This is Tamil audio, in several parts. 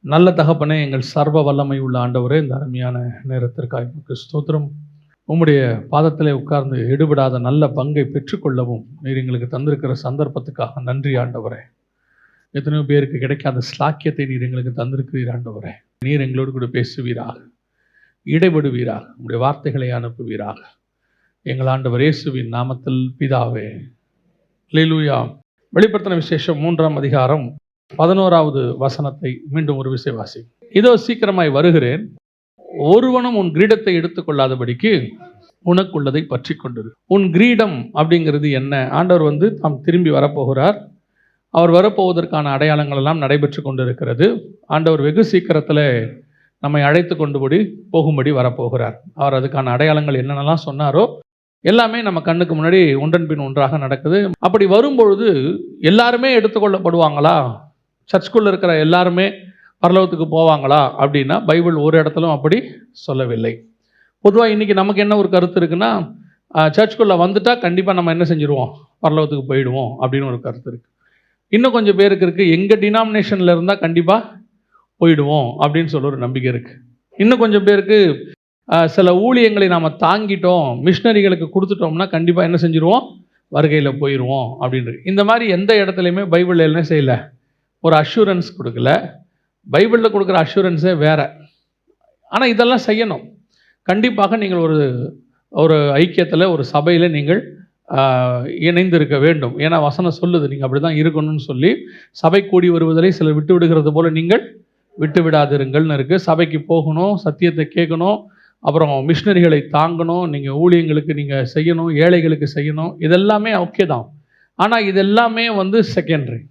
நல்ல தகப்பனே, எங்கள் சர்வ வல்லமை உள்ள ஆண்டவரே, இந்த அருமையான நேரத்திற்காக உமக்கு ஸ்தோத்திரம். உம்முடைய பாதத்திலே உட்கார்ந்து எடுபடாத நல்ல பங்கை பெற்றுக்கொள்ளவும் நீர் எங்களுக்கு தந்திருக்கிற சந்தர்ப்பத்துக்காக நன்றி ஆண்டவரே. எத்தனையோ பேருக்கு கிடைக்காத ஸ்லாக்கியத்தை நீர் எங்களுக்கு தந்திருக்கிறீர் ஆண்டவரே. நீர் எங்களோடு கூட பேசுவீராக, இடைபடுவீராக, உம்முடைய வார்த்தைகளை அனுப்புவீராக. எங்கள் ஆண்டவர் இயேசுவின் நாமத்தில் பிதாவே. அல்லேலூயா. வெளிப்படுத்தின விசேஷம் 3ஆம் அதிகாரம் 11வது வசனத்தை மீண்டும் ஒரு விசை வாசி. இதோ சீக்கிரமாய் வருகிறேன், ஒருவனும் உன் கிரீடத்தை எடுத்துக்கொள்ளாதபடிக்கு உனக்குள்ளதை பற்றி கொண்டிரு. உன் கிரீடம் அப்படிங்கிறது என்ன? ஆண்டவர் தாம் திரும்பி வரப்போகிறார். அவர் வரப்போவதற்கான அடையாளங்கள் எல்லாம் நடைபெற்று கொண்டிருக்கிறது. ஆண்டவர் வெகு சீக்கிரத்தில் நம்மை அழைத்து போகும்படி வரப்போகிறார். அவர் அதுக்கான அடையாளங்கள் என்னென்னலாம் சொன்னாரோ எல்லாமே நம்ம கண்ணுக்கு முன்னாடி ஒன்றன் பின் ஒன்றாக நடக்குது. அப்படி வரும்பொழுது எல்லாருமே எடுத்துக்கொள்ளப்படுவாங்களா? சர்ச்சுக்குள்ளே இருக்கிற எல்லாருமே பரலோகத்துக்கு போவாங்களா அப்படின்னா பைபிள் ஒரு இடத்துலும் அப்படி சொல்லவில்லை. பொதுவாக இன்றைக்கி நமக்கு என்ன ஒரு கருத்து இருக்குன்னா, சர்ச்சுக்குள்ளே வந்துட்டால் கண்டிப்பாக நம்ம என்ன செஞ்சுருவோம், பரலோகத்துக்கு போயிடுவோம் அப்படின்னு ஒரு கருத்து இருக்குது. இன்னும் கொஞ்சம் பேருக்கு இருக்குது, எங்கள் டினாமினேஷனில் இருந்தால் கண்டிப்பாக போயிடுவோம் அப்படின்னு சொல்ல ஒரு நம்பிக்கை இருக்குது. இன்னும் கொஞ்சம் பேருக்கு சில ஊழியங்களை நாம் தாங்கிட்டோம், மிஷினரிகளுக்கு கொடுத்துட்டோம்னா கண்டிப்பாக என்ன செஞ்சுருவோம், வருகையில் போயிடுவோம் அப்படின்றது. இந்த மாதிரி எந்த இடத்துலையுமே பைபிளில் என்ன செய்யலை, ஒரு அஷூரன்ஸ் கொடுக்கல. பைபிளில் கொடுக்குற அஷூரன்ஸே வேறு. ஆனால் இதெல்லாம் செய்யணும். கண்டிப்பாக நீங்கள் ஒரு ஐக்கியத்தில், ஒரு சபையில் நீங்கள் இணைந்திருக்க வேண்டும். ஏன்னா வசனம் சொல்லுது நீங்கள் அப்படி தான் இருக்கணும்னு சொல்லி. சபை கூடி வருவதை சிலர் விட்டு விடுகிறது போல் நீங்கள் விட்டு விடாதிருங்கள்னு இருக்குது. சபைக்கு போகணும், சத்தியத்தை கேட்கணும், அப்புறம் மிஷினரிகளை தாங்கணும், நீங்கள் ஊழியங்களுக்கு நீங்கள் செய்யணும், ஏழைகளுக்கு செய்யணும். இதெல்லாமே ஓகே தான். ஆனால் இதெல்லாமே செகண்டரி.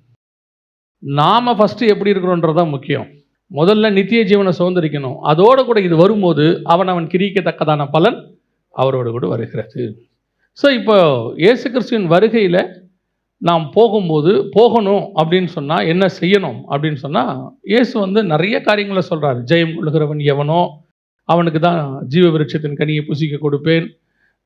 நாம் ஃபஸ்ட்டு எப்படி இருக்கிறோன்றதான் முக்கியம். முதல்ல நித்திய ஜீவனை சுதந்திரிக்கணும். அதோடு கூட இது வரும்போது அவன் கிரிக்கத்தக்கதான பலன் அவரோடு கூட வருகிறது. ஸோ இப்போ இயேசு கிறிஸ்துவின் வருகையில் நாம் போகணும் அப்படின்னு சொன்னால் என்ன செய்யணும் அப்படின்னு சொன்னால், இயேசு நிறைய காரியங்களை சொல்கிறார். ஜெயம் கொள்ளுகிறவன் எவனோ அவனுக்கு தான் ஜீவ விருட்சத்தின் கனியை புசிக்க கொடுப்பேன்,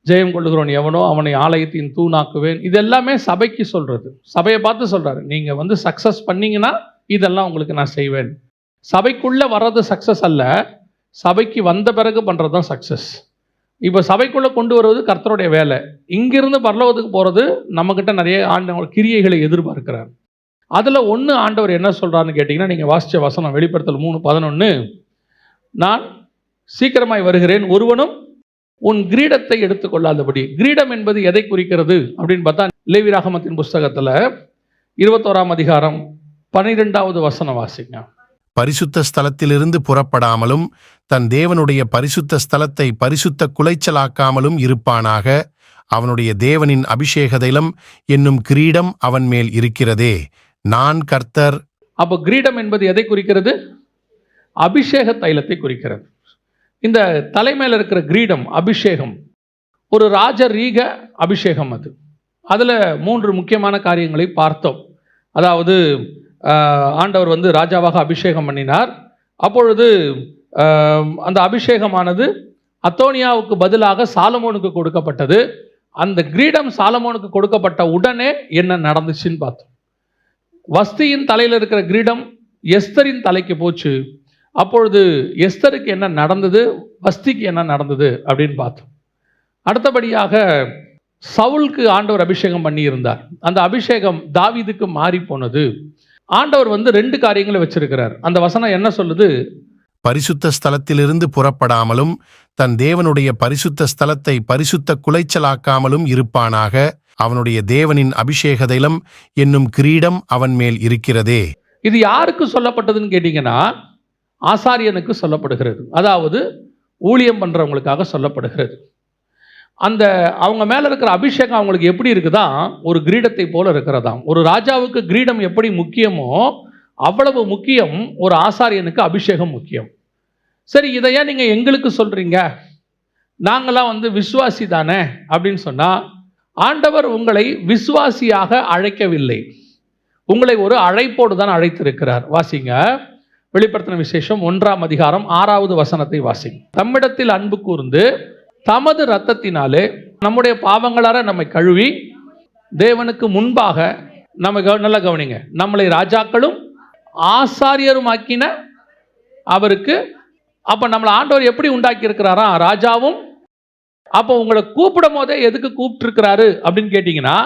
ஜெயம் கொள்ளுகிறவன் எவனோ அவனை ஆலயத்தின் தூணாக்குவேன். இது எல்லாமே சபைக்கு சொல்கிறது. சபையை பார்த்து சொல்கிறாரு, நீங்கள் சக்ஸஸ் பண்ணிங்கன்னா இதெல்லாம் உங்களுக்கு நான் செய்வேன். சபைக்குள்ளே வர்றது சக்ஸஸ் அல்ல, சபைக்கு வந்த பிறகு பண்ணுறது தான் சக்ஸஸ். இப்போ சபைக்குள்ளே கொண்டு வருவது கர்த்தருடைய வேலை. இங்கிருந்து பரலோகத்துக்கு போகிறது நம்மக்கிட்ட நிறைய ஆண்டவர் கிரியைகளை எதிர்பார்க்கிறார். அதில் ஒன்று ஆண்டவர் என்ன சொல்கிறாருன்னு கேட்டிங்கன்னா, நீங்கள் வாசித்த வசனம் வெளிப்படுத்தல் 3:11, நான் சீக்கிரமாய் வருகிறேன், ஒருவனும் உன் கிரீடத்தை எடுத்துக்கொள்ளாதபடி. கிரீடம் என்பது எதை குறிக்கிறது அப்படின்னு பார்த்தா, லேவியராகமத்தின் புஸ்தகத்தில் 21ஆம் அதிகாரம் 12வது வசனம் வாசிங்க. பரிசுத்த ஸ்தலத்திலிருந்து புறப்படாமலும் தன் தேவனுடைய பரிசுத்த ஸ்தலத்தை பரிசுத்த குலைச்சலாக்காமலும் இருப்பானாக. அவனுடைய தேவனின் அபிஷேக தைலம் என்னும் கிரீடம் அவன் மேல் இருக்கிறதே, நான் கர்த்தர். அப்போ கிரீடம் என்பது எதை குறிக்கிறது? அபிஷேக தைலத்தை குறிக்கிறது. இந்த தலைமையில் இருக்கிற கிரீடம் அபிஷேகம், ஒரு ராஜரீக அபிஷேகம். அதில் 3 முக்கியமான காரியங்களை பார்த்தோம். அதாவது ஆண்டவர் ராஜாவாக அபிஷேகம் பண்ணினார். அப்பொழுது அந்த அபிஷேகமானது அத்தோனியாவுக்கு பதிலாக சாலமோனுக்கு கொடுக்கப்பட்டது. அந்த கிரீடம் சாலமோனுக்கு கொடுக்கப்பட்ட உடனே என்ன நடந்துச்சுன்னு பார்த்தோம். வஸ்தியின் தலையில் இருக்கிற கிரீடம் எஸ்தரின் தலைக்கு போச்சு. அப்பொழுது எஸ்தருக்கு என்ன நடந்தது, வஸ்திக்கு என்ன நடந்தது அப்படின்னு பார்த்தோம். அடுத்தபடியாக சவுலுக்கு ஆண்டவர் அபிஷேகம் பண்ணியிருந்தார். அந்த அபிஷேகம் தாவீதுக்கு மாறி போனது. ஆண்டவர் 2 காரியங்களை வச்சிருக்கிறார். அந்த வசனம் என்ன சொல்லுது? பரிசுத்த ஸ்தலத்திலிருந்து புறப்படாமலும் தன் தேவனுடைய பரிசுத்த ஸ்தலத்தை பரிசுத்த குலைச்சலாக்காமலும் இருப்பானாக. அவனுடைய தேவனின் அபிஷேக தைலம் என்னும் கிரீடம் அவன் மேல் இருக்கிறதே. இது யாருக்கு சொல்லப்பட்டதுன்னு கேட்டீங்கன்னா, ஆசாரியனுக்கு சொல்லப்படுகிறது. அதாவது ஊழியம் பண்ணுறவங்களுக்காக சொல்லப்படுகிறது. அவங்க மேலே இருக்கிற அபிஷேகம் அவங்களுக்கு எப்படி இருக்குதா, ஒரு கிரீடத்தை போல இருக்கிறதாம். ஒரு ராஜாவுக்கு கிரீடம் எப்படி முக்கியமோ அவ்வளவு முக்கியம் ஒரு ஆசாரியனுக்கு அபிஷேகம் முக்கியம். சரி, இதையா நீங்கள் எங்களுக்கு சொல்கிறீங்க, நாங்களாம் விசுவாசி தானே அப்படின்னு சொன்னால், ஆண்டவர் உங்களை விசுவாசியாக அழைக்கவில்லை, உங்களை ஒரு அழைப்போடு தான் அழைத்திருக்கிறார். வாசிங்க வெளிப்படுத்தின விசேஷம் 1ஆம் அதிகாரம் 6வது வசனத்தை வாசிங்க. தம்மிடத்தில் அன்பு கூர்ந்து தமது இரத்தத்தினாலே நம்முடைய பாவங்களார நம்மை கழுவி தேவனுக்கு முன்பாக நம்ம நல்லா கவனிங்க, நம்மளை ராஜாக்களும் ஆசாரியருமாக்கின அவருக்கு. அப்போ நம்மளை ஆண்டவர் எப்படி உண்டாக்கி இருக்கிறாரா? ராஜாவும். அப்போ உங்களை கூப்பிடும் போதே எதுக்கு கூப்பிட்டுருக்கிறாரு அப்படின்னு கேட்டிங்கன்னா,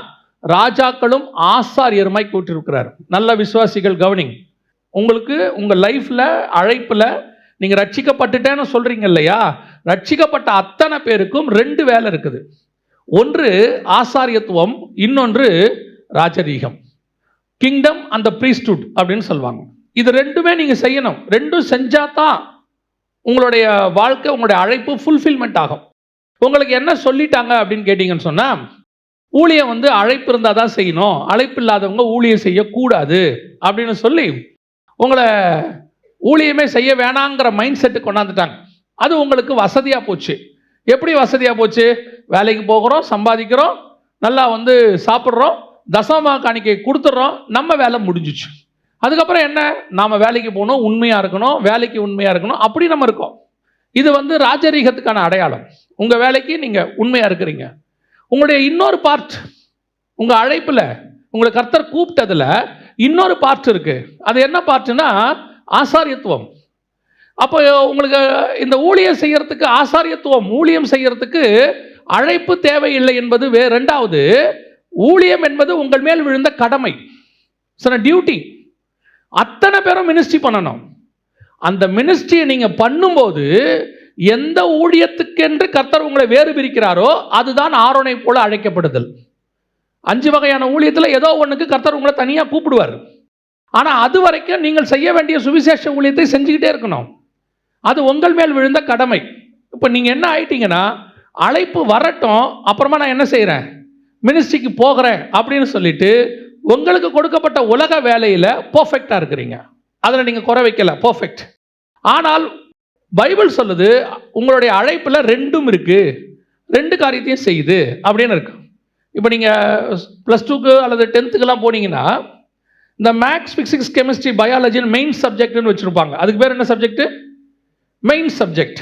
ராஜாக்களும் ஆசாரியருமாய் கூப்பிட்டுருக்கிறார். நல்ல விசுவாசிகள் கவனிங். உங்களுக்கு உங்கள் லைஃப்பில் அழைப்பில் நீங்கள் ரட்சிக்கப்பட்டுட்டேன்னு சொல்கிறீங்க இல்லையா, ரட்சிக்கப்பட்ட அத்தனை பேருக்கும் 2 வேலை இருக்குது. ஒன்று ஆசாரியத்துவம், இன்னொன்று ராஜரீகம். கிங்டம் அந்த பிரீஸ்ட்ஹுட் அப்படின்னு சொல்லுவாங்க. இது 2மே நீங்கள் செய்யணும். 2ம் செஞ்சாதான் உங்களுடைய வாழ்க்கை, உங்களுடைய அழைப்பு ஃபுல்ஃபில்மெண்ட் ஆகும். உங்களுக்கு என்ன சொல்லிட்டாங்க அப்படின்னு கேட்டிங்கன்னு சொன்னால், ஊழியம் அழைப்பு இருந்தால் தான் செய்யணும், அழைப்பு இல்லாதவங்க ஊழியம் செய்யக்கூடாது அப்படின்னு சொல்லி உங்களை ஊழியமே செய்ய வேணாங்கிற மைண்ட் செட்டு கொண்டாந்துட்டாங்க. அது உங்களுக்கு வசதியாக போச்சு. எப்படி வசதியாக போச்சு? வேலைக்கு போகிறோம், சம்பாதிக்கிறோம், நல்லா சாப்பிட்றோம், தசம காணிக்கை கொடுத்துட்றோம், நம்ம வேலை முடிஞ்சிச்சு. அதுக்கப்புறம் என்ன? நாம் வேலைக்கு போகணும், உண்மையாக இருக்கணும், வேலைக்கு உண்மையாக இருக்கணும், அப்படி நம்ம இருக்கோம். இது ராஜரீகத்துக்கான அடையாளம். உங்கள் வேலைக்கு நீங்கள் உண்மையாக இருக்கிறீங்க. உங்களுடைய இன்னொரு பார்ட், உங்கள் அழைப்பில் உங்களை கர்த்தர் கூப்பிட்டதில் இன்னொரு பார்ட் இருக்குது. அது என்ன பார்ட்டுனா ஆசாரியத்துவம். அப்போ உங்களுக்கு இந்த ஊழியம் செய்யறதுக்கு, ஆசாரியத்துவம் ஊழியம் செய்யறதுக்கு அழைப்பு தேவையில்லை என்பது ரெண்டாவது. ஊழியம் என்பது உங்கள் மேல் விழுந்த கடமை, டியூட்டி. அத்தனை பேரும் மினிஸ்ட்ரி பண்ணணும். அந்த மினிஸ்ட்ரியை நீங்கள் பண்ணும்போது எந்த ஊழியத்துக்கென்று கர்த்தர் உங்களை வேறு பிரிக்கிறாரோ அதுதான் ஆரோனை போல அழைக்கப்படுதல். 5 வகையான ஊழியத்தில் ஏதோ ஒன்றுக்கு கர்த்தர் உங்களை தனியாக கூப்பிடுவார். ஆனால் அது வரைக்கும் நீங்கள் செய்ய வேண்டிய சுவிசேஷ ஊழியத்தை செஞ்சுக்கிட்டே இருக்கணும். அது உங்கள் மேல் விழுந்த கடமை. இப்போ நீங்கள் என்ன ஆயிட்டீங்கன்னா, அழைப்பு வரட்டும், அப்புறமா நான் என்ன செய்கிறேன், மினிஸ்ட்ரிக்கு போகிறேன் அப்படின்னு சொல்லிட்டு உங்களுக்கு கொடுக்கப்பட்ட உலக வேலையில் பர்ஃபெக்டாக இருக்கிறீங்க. அதில் நீங்கள் குறை வைக்கல, பர்ஃபெக்ட். ஆனால் பைபிள் சொல்லுது உங்களுடைய அழைப்பில் 2ம் இருக்குது, 2 காரியத்தையும் செய்யுது அப்படின்னு இருக்கு. இப்போ நீங்கள் +2க்கு அல்லது 10த்துக்கெல்லாம் போனீங்கன்னா, இந்த மேக்ஸ், ஃபிசிக்ஸ், கெமிஸ்ட்ரி, பயாலஜின்னு மெயின் சப்ஜெக்ட்னு வச்சுருப்பாங்க. அதுக்கு பேர் என்ன சப்ஜெக்ட்? Main subject.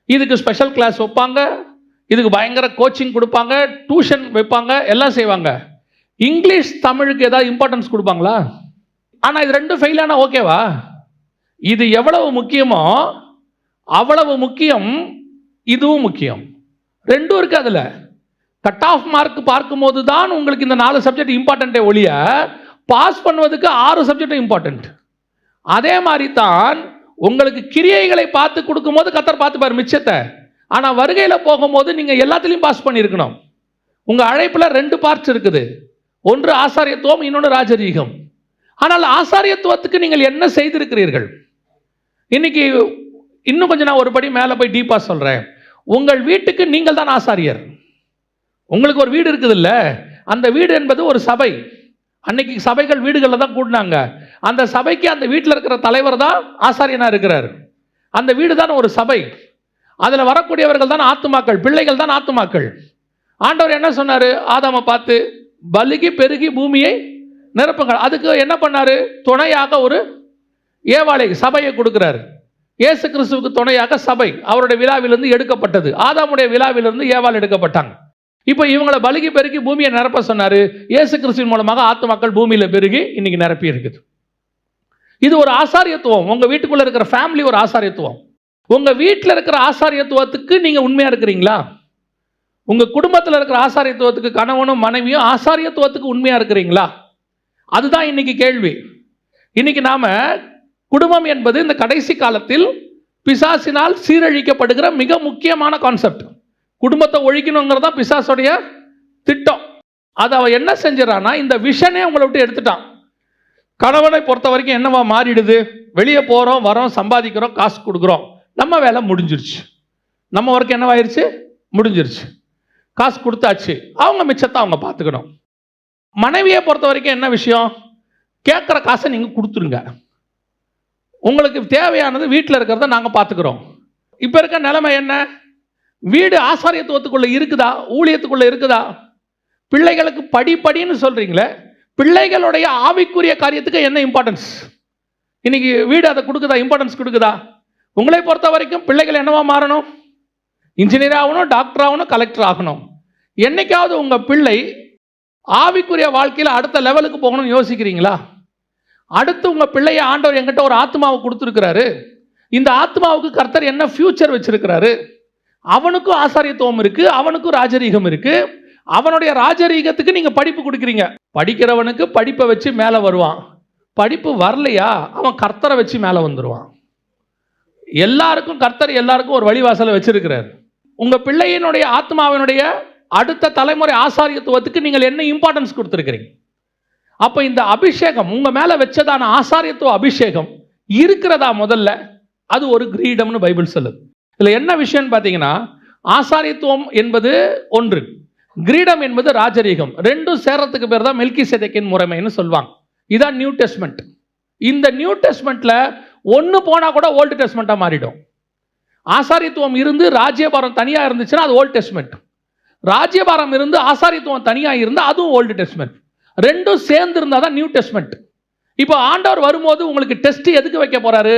இதுக்கு ஸ்பெஷல் கிளாஸ் வைப்பாங்க, இதுக்கு பயங்கர கோச்சிங் கொடுப்பாங்க, டியூஷன் வைப்பாங்க, எல்லாம் செய்வாங்க. இங்கிலீஷ், தமிழுக்கு ஏதாவது இம்பார்ட்டன்ஸ் கொடுப்பாங்களா? ஆனால் இது 2 ஃபெயில் ஆனால் ஓகேவா? இது எவ்வளவு முக்கியமோ அவ்வளவு முக்கியம் இதுவும் முக்கியம். 2ம் இருக்குது. அதில் கட் ஆஃப் மார்க் பார்க்கும்போது தான் உங்களுக்கு இந்த 4 சப்ஜெக்ட் இம்பார்ட்டண்ட்டே ஒழிய, பாஸ் பண்ணுவதுக்கு 6 சப்ஜெக்ட் இம்பார்ட்டன்ட். அதே மாதிரி தான் உங்களுக்கு கிரியைகளை பார்த்து கொடுக்கும்போது கர்த்தர் பார்த்துப்பார் மிச்சத்தை. ஆனால் வருகையில் போகும்போது நீங்கள் எல்லாத்துலேயும் பாஸ் பண்ணியிருக்கணும். உங்கள் அழைப்பில் 2 பார்ட்ஸ் இருக்குது. ஒன்று ஆசாரியத்துவம், இன்னொன்று ராஜரீகம். ஆனால் ஆசாரியத்துவத்துக்கு நீங்கள் என்ன செய்திருக்கிறீர்கள்? இன்னைக்கு இன்னும் கொஞ்சம் நான் ஒரு படி மேலே போய் டீப்பாக சொல்கிறேன். உங்கள் வீட்டுக்கு நீங்கள் தான் ஆசாரியர். உங்களுக்கு ஒரு வீடு இருக்குது இல்லை, அந்த வீடு என்பது ஒரு சபை. அன்னைக்கு சபைகள் வீடுகளில் தான் கூட்டினாங்க. அந்த சபைக்கு அந்த வீட்டில் இருக்கிற தலைவர் தான் ஆசாரியனாக இருக்கிறார். அந்த வீடு தான் ஒரு சபை. அதில் வரக்கூடியவர்கள் தான் ஆத்துமாக்கள், பிள்ளைகள் தான் ஆத்துமாக்கள். ஆண்டவர் என்ன சொன்னார்? ஆதாமை பார்த்து பலுகி பெருகி பூமியை நிரப்புங்கள். அதுக்கு என்ன பண்ணார்? துணையாக ஒரு ஏவாளை, சபையை கொடுக்கிறார். இயேசு கிறிஸ்துவுக்கு துணையாக சபை அவருடைய விழாவிலிருந்து எடுக்கப்பட்டது. ஆதாமுடைய விழாவிலிருந்து ஏவாள் எடுக்கப்பட்டாங்க. இப்போ இவங்களை பலுகி பெருகி பூமியை நிரப்ப சொன்னார். இயேசு கிறிஸ்துவின் மூலமாக ஆத்துமாக்கள் பூமியில் பெருகி இன்னைக்கு நிரப்பி இருக்குது. இது ஒரு ஆசாரியத்துவம். உங்கள் வீட்டுக்குள்ளே இருக்கிற ஃபேமிலி ஒரு ஆசாரியத்துவம். உங்கள் வீட்டில் இருக்கிற ஆசாரியத்துவத்துக்கு நீங்கள் உண்மையாக இருக்கிறீங்களா? உங்கள் குடும்பத்தில் இருக்கிற ஆசாரியத்துவத்துக்கு கணவனும் மனைவியும் ஆசாரியத்துவத்துக்கு உண்மையாக இருக்கிறீங்களா? அதுதான் இன்னைக்கு கேள்வி. இன்னைக்கு நாம குடும்பம் என்பது இந்த கடைசி காலத்தில் பிசாசினால் சீரழிக்கப்படுகிற மிக முக்கியமான கான்செப்ட். குடும்பத்தை ஒழிக்கணுங்கிறது தான் பிசாசுடைய திட்டம். அதை அவன் என்ன செஞ்சிடறான்னா, இந்த விஷனே உங்களை விட்டு எடுத்துட்டான். கணவனை பொறுத்த வரைக்கும் என்னவா மாறிடுது? வெளியே போகிறோம், வரோம், சம்பாதிக்கிறோம், காசு கொடுக்குறோம், நம்ம வேலை முடிஞ்சிருச்சு. நம்ம ஒர்க் என்னவாயிருச்சு? முடிஞ்சிருச்சு. காசு கொடுத்தாச்சு, அவங்க மிச்சத்தை அவங்க பார்த்துக்கணும். மனைவியை பொறுத்த வரைக்கும் என்ன விஷயம்? கேட்குற காசை நீங்கள் கொடுத்துருங்க, உங்களுக்கு தேவையானது வீட்டில் இருக்கிறத நாங்கள் பார்த்துக்கிறோம். இப்போ இருக்க நிலைமை என்ன? வீடு ஆசாரியத்துவத்துக்குள்ளே இருக்குதா? ஊழியத்துக்குள்ளே இருக்குதா? பிள்ளைகளுக்கு படின்னு சொல்கிறீங்களே, பிள்ளைகளுடைய ஆவிக்குரிய காரியத்துக்கு என்ன இம்பார்ட்டன்ஸ்? இன்னைக்கு வீடு அதை கொடுக்குதா? இம்பார்ட்டன்ஸ் கொடுக்குதா? உங்களை பொறுத்த வரைக்கும் பிள்ளைகள் என்னவா மாறணும்? இன்ஜினியர் ஆகணும், டாக்டர் ஆகணும், கலெக்டர் ஆகணும். என்னைக்காவது உங்கள் பிள்ளை ஆவிக்குரிய வாழ்க்கையில் அடுத்த லெவலுக்கு போகணும்னு யோசிக்கிறீங்களா? அடுத்து உங்கள் பிள்ளையை ஆண்டவர் என்கிட்ட ஒரு ஆத்மாவை கொடுத்துருக்கிறாரு, இந்த ஆத்மாவுக்கு கர்த்தர் என்ன ஃபியூச்சர் வச்சிருக்கிறாரு? அவனுக்கும் ஆசாரியத்துவம் இருக்கு, அவனுக்கும் ராஜரீகம் இருக்கு. அவனுடைய ராஜரீகத்துக்கு நீங்க படிப்பு கொடுக்குறீங்க. படிக்கிறவனுக்கு படிப்பை வச்சு மேலே வருவான். படிப்பு வரலையா அவன் கர்த்தரை வச்சு மேலே வந்துடுவான். எல்லாருக்கும் கர்த்தர் எல்லாருக்கும் ஒரு வழிவாசலை வச்சிருக்கிறார். உங்க பிள்ளையினுடைய ஆத்மாவினுடைய அடுத்த தலைமுறை ஆசாரியத்துவத்துக்கு நீங்கள் என்ன இம்பார்ட்டன்ஸ் கொடுத்துருக்கிறீங்க? அப்போ இந்த அபிஷேகம் உங்க மேல வச்சதான ஆசாரியத்துவ அபிஷேகம் இருக்கிறதா? முதல்ல அது ஒரு கிரீடம்னு பைபிள் சொல்லுது. இதுல என்ன விஷயம் பார்த்தீங்கன்னா, ஆசாரியத்துவம் என்பது ஒன்று, கிரீடம் என்பது ராஜரீகம். ரெண்டும் சேர்றதுக்கு பேர் தான் மெல்கிசேதேக்கின் முறைமைன்னு சொல்லுவாங்க. இதான் நியூ டெஸ்ட்மெண்ட். இந்த நியூ டெஸ்ட்மெண்ட்ல ஒன்று போனா கூட ஓல்டு டெஸ்ட்மெண்ட்டாக மாறிடும். ஆசாரியத்துவம் இருந்து ராஜ்யபாரம் தனியாக இருந்துச்சுன்னா அது ஓல்டு டெஸ்ட்மெண்ட். ராஜ்யபாரம் இருந்து ஆசாரியத்துவம் தனியாக இருந்தால் அதுவும் ஓல்டு டெஸ்ட்மெண்ட். ரெண்டும் சேர்ந்து இருந்தால் தான் நியூ டெஸ்ட்மெண்ட். இப்போ ஆண்டவர் வரும்போது உங்களுக்கு டெஸ்ட் எதுக்கு வைக்க போறாரு?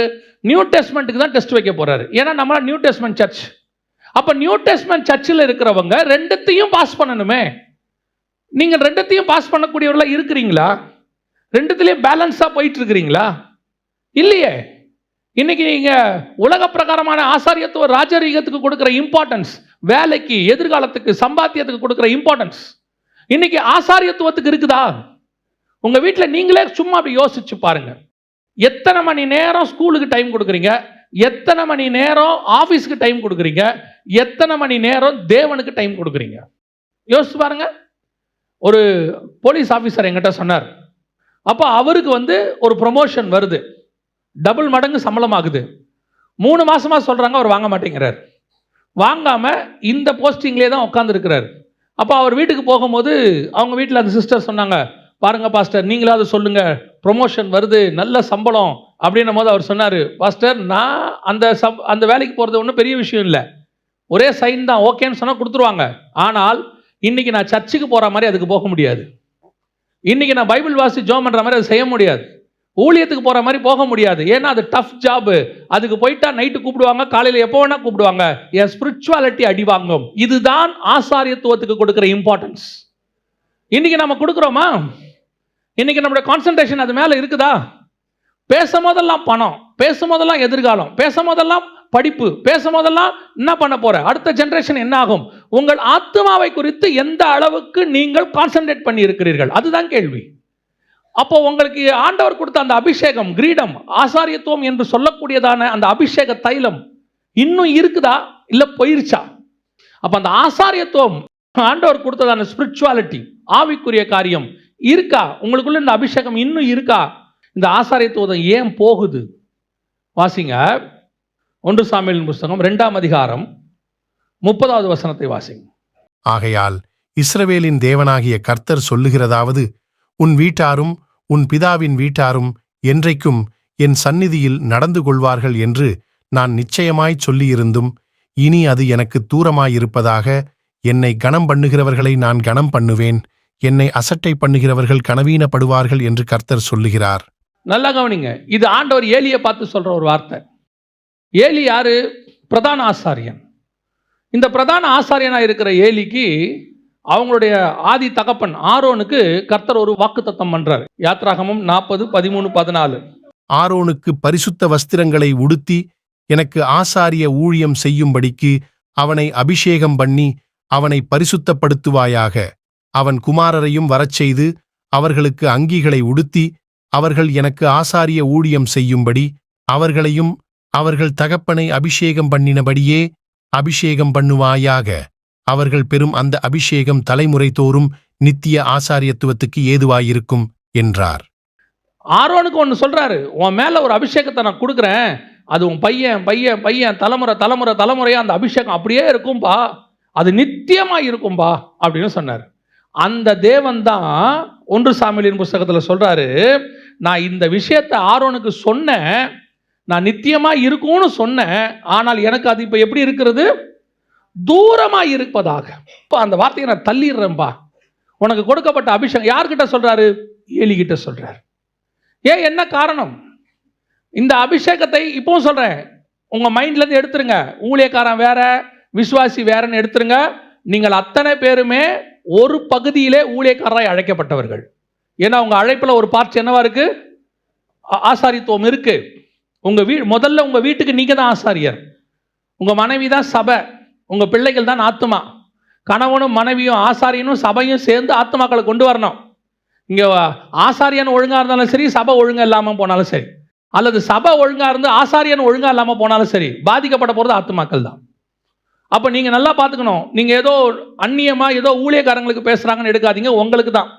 நியூ டெஸ்ட்மெண்ட்டுக்கு தான் டெஸ்ட் வைக்க போறாரு. ஏன்னா நம்ம நியூ டெஸ்ட்மெண்ட் சர்ச். அப்போ நியூ டெஸ்ட்மெண்ட் சர்ச்சில் இருக்கிறவங்க ரெண்டுத்தையும் பாஸ் பண்ணணுமே. நீங்கள் ரெண்டுத்தையும் பாஸ் பண்ணக்கூடியவர்களா இருக்கிறீங்களா? ரெண்டுத்திலையும் பேலன்ஸாக போயிட்டு இருக்கிறீங்களா? இல்லையே. இன்னைக்கு நீங்க உலக பிரகாரமான ஆசாரியத்துவ ராஜரீகத்துக்கு கொடுக்கிற இம்பார்ட்டன்ஸ், வேலைக்கு, எதிர்காலத்துக்கு, சம்பாத்தியத்துக்கு கொடுக்கிற இம்பார்ட்டன்ஸ் இன்னைக்கு ஆசாரியத்துவத்துக்கு இருக்குதா? உங்க வீட்டில் நீங்களே சும்மா அப்படி யோசிச்சு பாருங்க. எத்தனை மணி நேரம் ஸ்கூலுக்கு டைம் கொடுக்குறீங்க? எத்தனை மணி நேரம் ஆஃபீஸுக்கு டைம் கொடுக்குறீங்க? எத்தனை மணி நேரம் தேவனுக்கு டைம் கொடுக்குறீங்க? யோசிச்சு பாருங்க. ஒரு போலீஸ் ஆஃபீஸர் என்கிட்ட சொன்னார். அப்போ அவருக்கு ஒரு ப்ரொமோஷன் வருது, டபுள் மடங்கு சம்பளம் ஆகுது. 3 மாசமா சொல்றாங்க, அவர் வாங்க மாட்டேங்கிறார். வாங்காம இந்த போஸ்டிங்லேயே தான் உட்காந்துருக்கிறார். அப்போ அவர் வீட்டுக்கு போகும்போது அவங்க வீட்டில் அந்த சிஸ்டர் சொன்னாங்க, பாருங்க பாஸ்டர், நீங்களாவது சொல்லுங்க, ப்ரொமோஷன் வருது, நல்ல சம்பளம் அப்படின்னும் போது அவர் சொன்னார், பாஸ்டர் நான் அந்த வேலைக்கு போகிறது ஒன்றும் பெரிய விஷயம் இல்லை, ஒரே சைன் தான், ஓகேன்னு சொன்னால் கொடுத்துருவாங்க. ஆனால் இன்னைக்கு நான் சர்ச்சுக்கு போகிற மாதிரி அதுக்கு போக முடியாது. இன்னைக்கு நான் பைபிள் வாசி ஜோம் பண்ணுற மாதிரி அதை செய்ய முடியாது. ஊழியத்துக்கு போகிற மாதிரி போக முடியாது. ஏன்னா அது டஃப் ஜாபு. அதுக்கு போயிட்டா நைட்டு கூப்பிடுவாங்க, காலையில் எப்போ வேணா கூப்பிடுவாங்க, என் ஸ்பிரிச்சுவாலிட்டி அடி வாங்கும். இதுதான் ஆசாரியத்துவத்துக்கு கொடுக்குற இம்பார்ட்டன்ஸ். இன்னைக்கு நம்ம கொடுக்குறோமா? இன்னைக்கு நம்மளுடைய கான்சன்ட்ரேஷன் அது மேலே இருக்குதா? பேசும்போதெல்லாம் பணம், பேசும்போதெல்லாம் எதிர்காலம், பேசும்போதெல்லாம் படிப்பு, பேசும்போதெல்லாம் என்ன பண்ண போற, அடுத்த ஜெனரேஷன் என்ன ஆகும், உங்கள் ஆத்மாவை குறித்து எந்த அளவுக்கு நீங்கள் கான்சன்ட்ரேட் பண்ணி இருக்கிறீர்கள், அதுதான் கேள்வி. அப்போ உங்களுக்கு ஆண்டவர் கொடுத்த அந்த அபிஷேகம், கிரீடம், ஆசாரியத்துவம் என்று சொல்லக்கூடியதான அந்த அபிஷேக தைலம் இன்னும் இருக்குதா இல்ல போயிருச்சா? அப்ப அந்த ஆசாரியத்துவம், ஆண்டவர் கொடுத்ததான ஸ்பிரிச்சுவாலிட்டி, ஆவிக்குரிய காரியம் இருக்கா? உங்களுக்குள்ள இந்த அபிஷேகம் இன்னும் இருக்கா? இந்த ஆசாரியத்துவம் ஏன் போகுது? வாசிங்க 1 சாமுவேலின் புஸ்தகம் 2ஆம் அதிகாரம் 30வது வசனத்தை வாசிங்க. ஆகையால் இஸ்ரவேலின் தேவனாகிய கர்த்தர் சொல்லுகிறதாவது, உன் வீட்டாரும் உன் பிதாவின் வீட்டாரும் என்றைக்கும் என் சந்நிதியில் நடந்து கொள்வார்கள் என்று நான் நிச்சயமாய் சொல்லியிருந்தும், இனி அது எனக்கு தூரமாயிருப்பதாக. என்னை கனம் பண்ணுகிறவர்களை நான் கனம் பண்ணுவேன், என்னை அசட்டை பண்ணுகிறவர்கள் கனவீனப்படுவார்கள் என்று கர்த்தர் சொல்லுகிறார். நல்லா கவனிங்க. இது ஆண்டவர் ஏலியை பார்த்து சொல்ற ஒரு வார்த்தை. ஏலி யாரு? பிரதான ஆசாரியன். இந்த பிரதான ஆசாரியனா இருக்கிற ஏலிக்கு அவங்களுடைய ஆதி தகப்பன் ஆரோனுக்கு கர்த்தர் ஒரு வாக்குத்தத்தம் பண்றார். யாத்ராகமம் 40:13-14. ஆரோனுக்கு பரிசுத்த வஸ்திரங்களை உடுத்தி எனக்கு ஆசாரிய ஊழியம் செய்யும்படிக்கு அவனை அபிஷேகம் பண்ணி அவனை பரிசுத்தப்படுத்துவாயாக. அவன் குமாரரையும் வரச்செய்து அவர்களுக்கு அங்கிகளை உடுத்தி அவர்கள் எனக்கு ஆசாரிய ஊழியம் செய்யும்படி அவர்களையும் அவர்கள் தகப்பனை அபிஷேகம் பண்ணினபடியே அபிஷேகம் பண்ணுவாயாக. அவர்கள் பெறும் அந்த அபிஷேகம் தலைமுறை தோறும் நித்திய ஆசாரியத்துவத்துக்கு ஏதுவாயிருக்கும் என்றார். ஆரோனுக்கு ஒன்று சொல்றாரு, உன் மேல ஒரு அபிஷேகத்தை நான் கொடுக்குறேன், அது உன் பையன் பையன் பையன் தலைமுறையா அந்த அபிஷேகம் அப்படியே இருக்கும்பா, அது நித்தியமா இருக்கும்பா அப்படின்னு சொன்னார். அந்த தேவன் தான் 1 சாமுவேலின் புஸ்தகத்தில் சொல்றாரு, நான் இந்த விஷயத்தை ஆரோனுக்கு சொன்னேன், நான் நித்தியமா இருக்கும்னு சொன்னேன், ஆனால் எனக்கு அது இப்ப எப்படி இருக்கிறது? தூரமா இருப்பதாக. அந்த வார்த்தையை நான் தள்ளிடுறேன்பா. உனக்கு கொடுக்கப்பட்ட அபிஷேகம் யார்கிட்ட சொல்றாரு? ஏலி கிட்ட சொல்றாரு. ஏன், என்ன காரணம்? இந்த அபிஷேகத்தை இப்பவும் சொல்றேன், உங்க மைண்ட்ல இருந்து எடுத்துருங்க. ஊழியக்காரன் வேற, விசுவாசி வேறன்னு எடுத்துருங்க. நீங்கள் அத்தனை பேருமே ஒரு பகுதியிலே ஊழியக்காரராய் அழைக்கப்பட்டவர்கள். ஏன்னா உங்க அழைப்புல ஒரு பார்ட் என்னவா இருக்கு? ஆசாரித்துவம் இருக்கு. முதல்ல உங்க வீட்டுக்கு நீங்க தான் ஆசாரியர். உங்க மனைவி தான் சபை, உங்க பிள்ளைகள் தான் ஆத்துமா. கணவனும் மனைவியும் ஆசாரியனும் சபையும் சேர்ந்து ஆத்துமாக்களை கொண்டு வரணும். இங்க ஆசாரியன் ஒழுங்கா இருந்தாலும் சரி, சபை ஒழுங்கா இல்லாம போனாலும் சரி, அல்லது சபை ஒழுங்கா இருந்து ஆசாரியன் ஒழுங்கா இல்லாம போனாலும் சரி, பாதிக்கப்பட போறது ஆத்துமாக்கள் தான். அப்ப நீங்க நல்லா பார்த்துக்கணும். நீங்க ஏதோ அந்நியமா ஏதோ ஊழியக்காரங்களுக்கு பேசுறாங்கன்னு எடுக்காதீங்க, உங்களுக்கு தான்.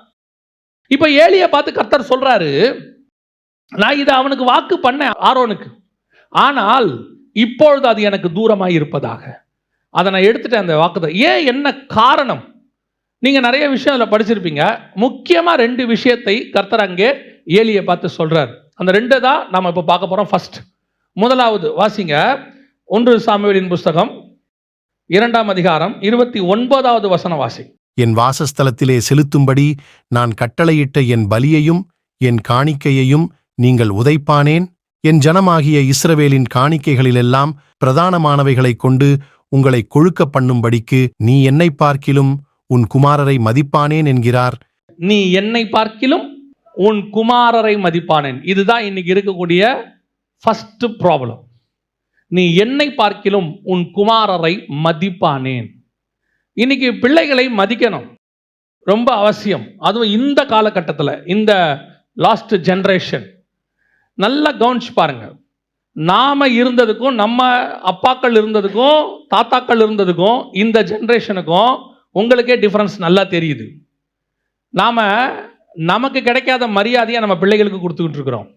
இப்ப ஏலியை பார்த்து கர்த்தர் சொல்றாரு, நான் இதை அவனுக்கு வாக்கு பண்ணேன் ஆரோனுக்கு, ஆனால் இப்பொழுது அது எனக்கு தூரமாய் இருப்பதாக. அதை நான் எடுத்துட்டேன் அந்த வாக்குதான். ஏன், என்ன காரணம்? நீங்க நிறைய விஷயம் அதில் படிச்சிருப்பீங்க. முக்கியமா 2 விஷயத்தை கர்த்தர் அங்கே ஏலியை பார்த்து சொல்றார். அந்த 2 தான் நாம இப்ப பார்க்க போறோம். ஃபர்ஸ்ட், முதலாவது வாசிங்க, 1 சாமுவேலின் புஸ்தகம் 2ஆம் அதிகாரம் 29வது வசனம் வாசி. என் வாசஸ்தலத்திலே செலுத்தும்படி நான் கட்டளையிட்ட என் பலியையும் என் காணிக்கையையும் நீங்கள் உதைப்பானேன்? என் ஜனமாகிய இஸ்ரவேலின் காணிக்கைகளிலெல்லாம் பிரதானமானவைகளைக் கொண்டு உங்களை கொழுக்க பண்ணும்படிக்கு நீ என்னை பார்க்கிலும் உன் குமாரரை மதிப்பானேன் என்கிறார். நீ என்னை பார்க்கிலும் உன் குமாரரை மதிப்பானேன். இதுதான் இன்னைக்கு இருக்கக்கூடிய ஃபர்ஸ்ட் ப்ராப்ளம். நீ என்னை பார்க்கிலும் உன் குமாரரை மதிப்பானேன். இன்னைக்கு பிள்ளைகளை மதிக்கணும், ரொம்ப அவசியம். அதுவும் இந்த காலகட்டத்தில், இந்த லாஸ்ட் ஜெனரேஷன். நல்லா கவனிச்சு பாருங்க. நாம இருந்ததுக்கும், நம்ம அப்பாக்கள் இருந்ததுக்கும், தாத்தாக்கள் இருந்ததுக்கும், இந்த ஜெனரேஷனுக்கும் உங்களுக்கே டிஃபரன்ஸ் நல்லா தெரியுது. நமக்கு கிடைக்காத மரியாதையை நம்ம பிள்ளைகளுக்கு கொடுத்துக்கிட்டு இருக்கிறோம்.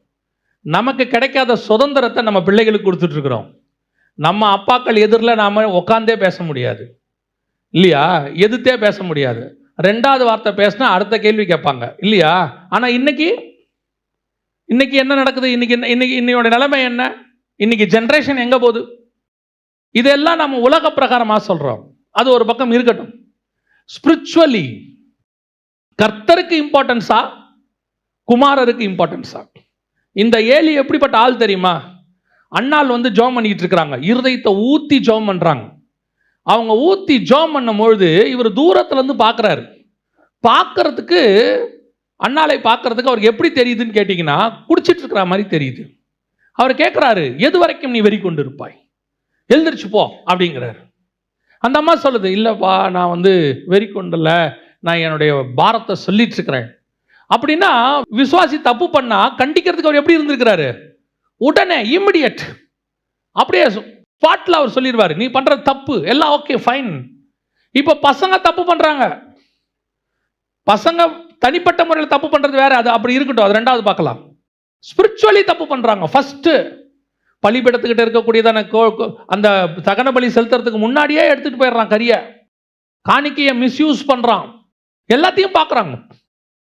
நமக்கு கிடைக்காத சுதந்திரத்தை நம்ம பிள்ளைகளுக்கு கொடுத்துட்டு இருக்கிறோம். நம்ம அப்பாக்கள் எதிரில் நாம உட்காந்தே பேச முடியாது இல்லையா? எதிர்த்தே பேச முடியாது. 2வது வார்த்தை பேசினா அடுத்த கேள்வி கேட்பாங்க இல்லையா? ஆனால் இன்னைக்கு என்ன நடக்குது? இன்னையோட நிலைமை என்ன? இன்னைக்கு ஜெனரேஷன் எங்க போகுது? இதெல்லாம் நம்ம உலக பிரகாரமாக சொல்றோம். அது ஒரு பக்கம் இருக்கட்டும். ஸ்பிரிச்சுவலி கர்த்தருக்கு இம்பார்ட்டன்ஸா, குமாரருக்கு இம்பார்ட்டன்ஸா? இந்த ஏலி எப்படிப்பட்ட ஆள் தெரியுமா? அண்ணாள் ஜெபம் பண்ணிட்டு இருக்கிறாங்க, இருதயத்தை ஊத்தி ஜெபம் பண்றாங்க. அவங்க ஊத்தி ஜெபம் பண்ணும் பொழுது இவர் தூரத்துல இருந்து பார்க்கறாரு. பார்க்கறதுக்கு, அண்ணாளை பார்க்கறதுக்கு அவருக்கு எப்படி தெரியுதுன்னு கேட்டீங்கன்னா, குடிச்சிட்டு இருக்கிற மாதிரி தெரியுது. அவர் கேட்கிறாரு, எது வரைக்கும் நீ வெறி கொண்டு இருப்பாய்? எழுந்திரிச்சு போ அப்படிங்கிறாரு. அந்த அம்மா சொல்லுது, இல்லப்பா நான் வெறி கொண்டல, நான் என்னுடைய பாரத்தை சொல்லிட்டு இருக்கிறேன். அப்படின்னா விசுவாசி தப்பு பண்ணா கண்டிக்கிறதுக்கு அவர் எப்படி இருந்திருக்கிறாரு? உடனே இமிடியட், அப்படியே ஸ்பாட்ல அவர் சொல்லிடுவாரு, நீ பண்றது தப்பு, எல்லாம் ஓகே ஃபைன். இப்ப பசங்க தப்பு பண்றாங்க. பசங்க தனிப்பட்ட முறையில் தப்பு பண்றது வேற, அது அப்படி இருக்கட்டும், அது 2வது பார்க்கலாம். ஸ்பிரிச்சுவலி தப்பு பண்றாங்க. ஃபர்ஸ்ட், பலிபீடத்துக்கிட்ட இருக்கக்கூடியதான அந்த தகன பலி செலுத்துறதுக்கு முன்னாடியே எடுத்துட்டு போயிடுறான் கரிய, காணிக்கையை மிஸ்யூஸ் பண்றான், எல்லாத்தையும் பார்க்கறாங்க.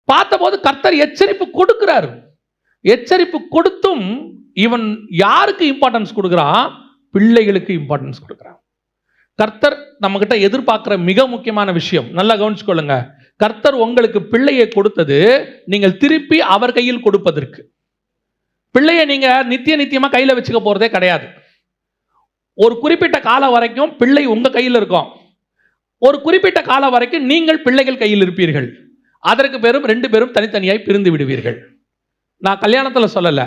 பார்த்தபோது கர்த்தர் எச்சரிப்பு கொடுக்கிறார். எச்சரிப்பு கொடுத்தும் இவன் யாருக்கு இம்பார்ட்டன்ஸ் கொடுக்குறான்? பிள்ளைகளுக்கு இம்பார்ட்டன்ஸ் கொடுக்குறான். கர்த்தர் நம்ம கிட்ட எதிர்பார்க்கிற மிக முக்கியமான விஷயம், நல்லா கவனிச்சுக்கொள்ளுங்க. கர்த்தர் உங்களுக்கு பிள்ளையை கொடுத்தது நீங்கள் திருப்பி அவர் கையில் கொடுப்பதற்கு. பிள்ளையை நீங்க நித்தியமா கையில வச்சுக்க போறதே கிடையாது. ஒரு குறிப்பிட்ட காலம் வரைக்கும் பிள்ளை உங்க கையில் இருக்கும். ஒரு குறிப்பிட்ட காலம் வரைக்கும் நீங்கள் பிள்ளைகள் கையில் இருப்பீர்கள். அதற்கு பேரும் 2 பேரும் தனித்தனியாய் பிரிந்து விடுவீர்கள். நான் கல்யாணத்தில் சொல்லல,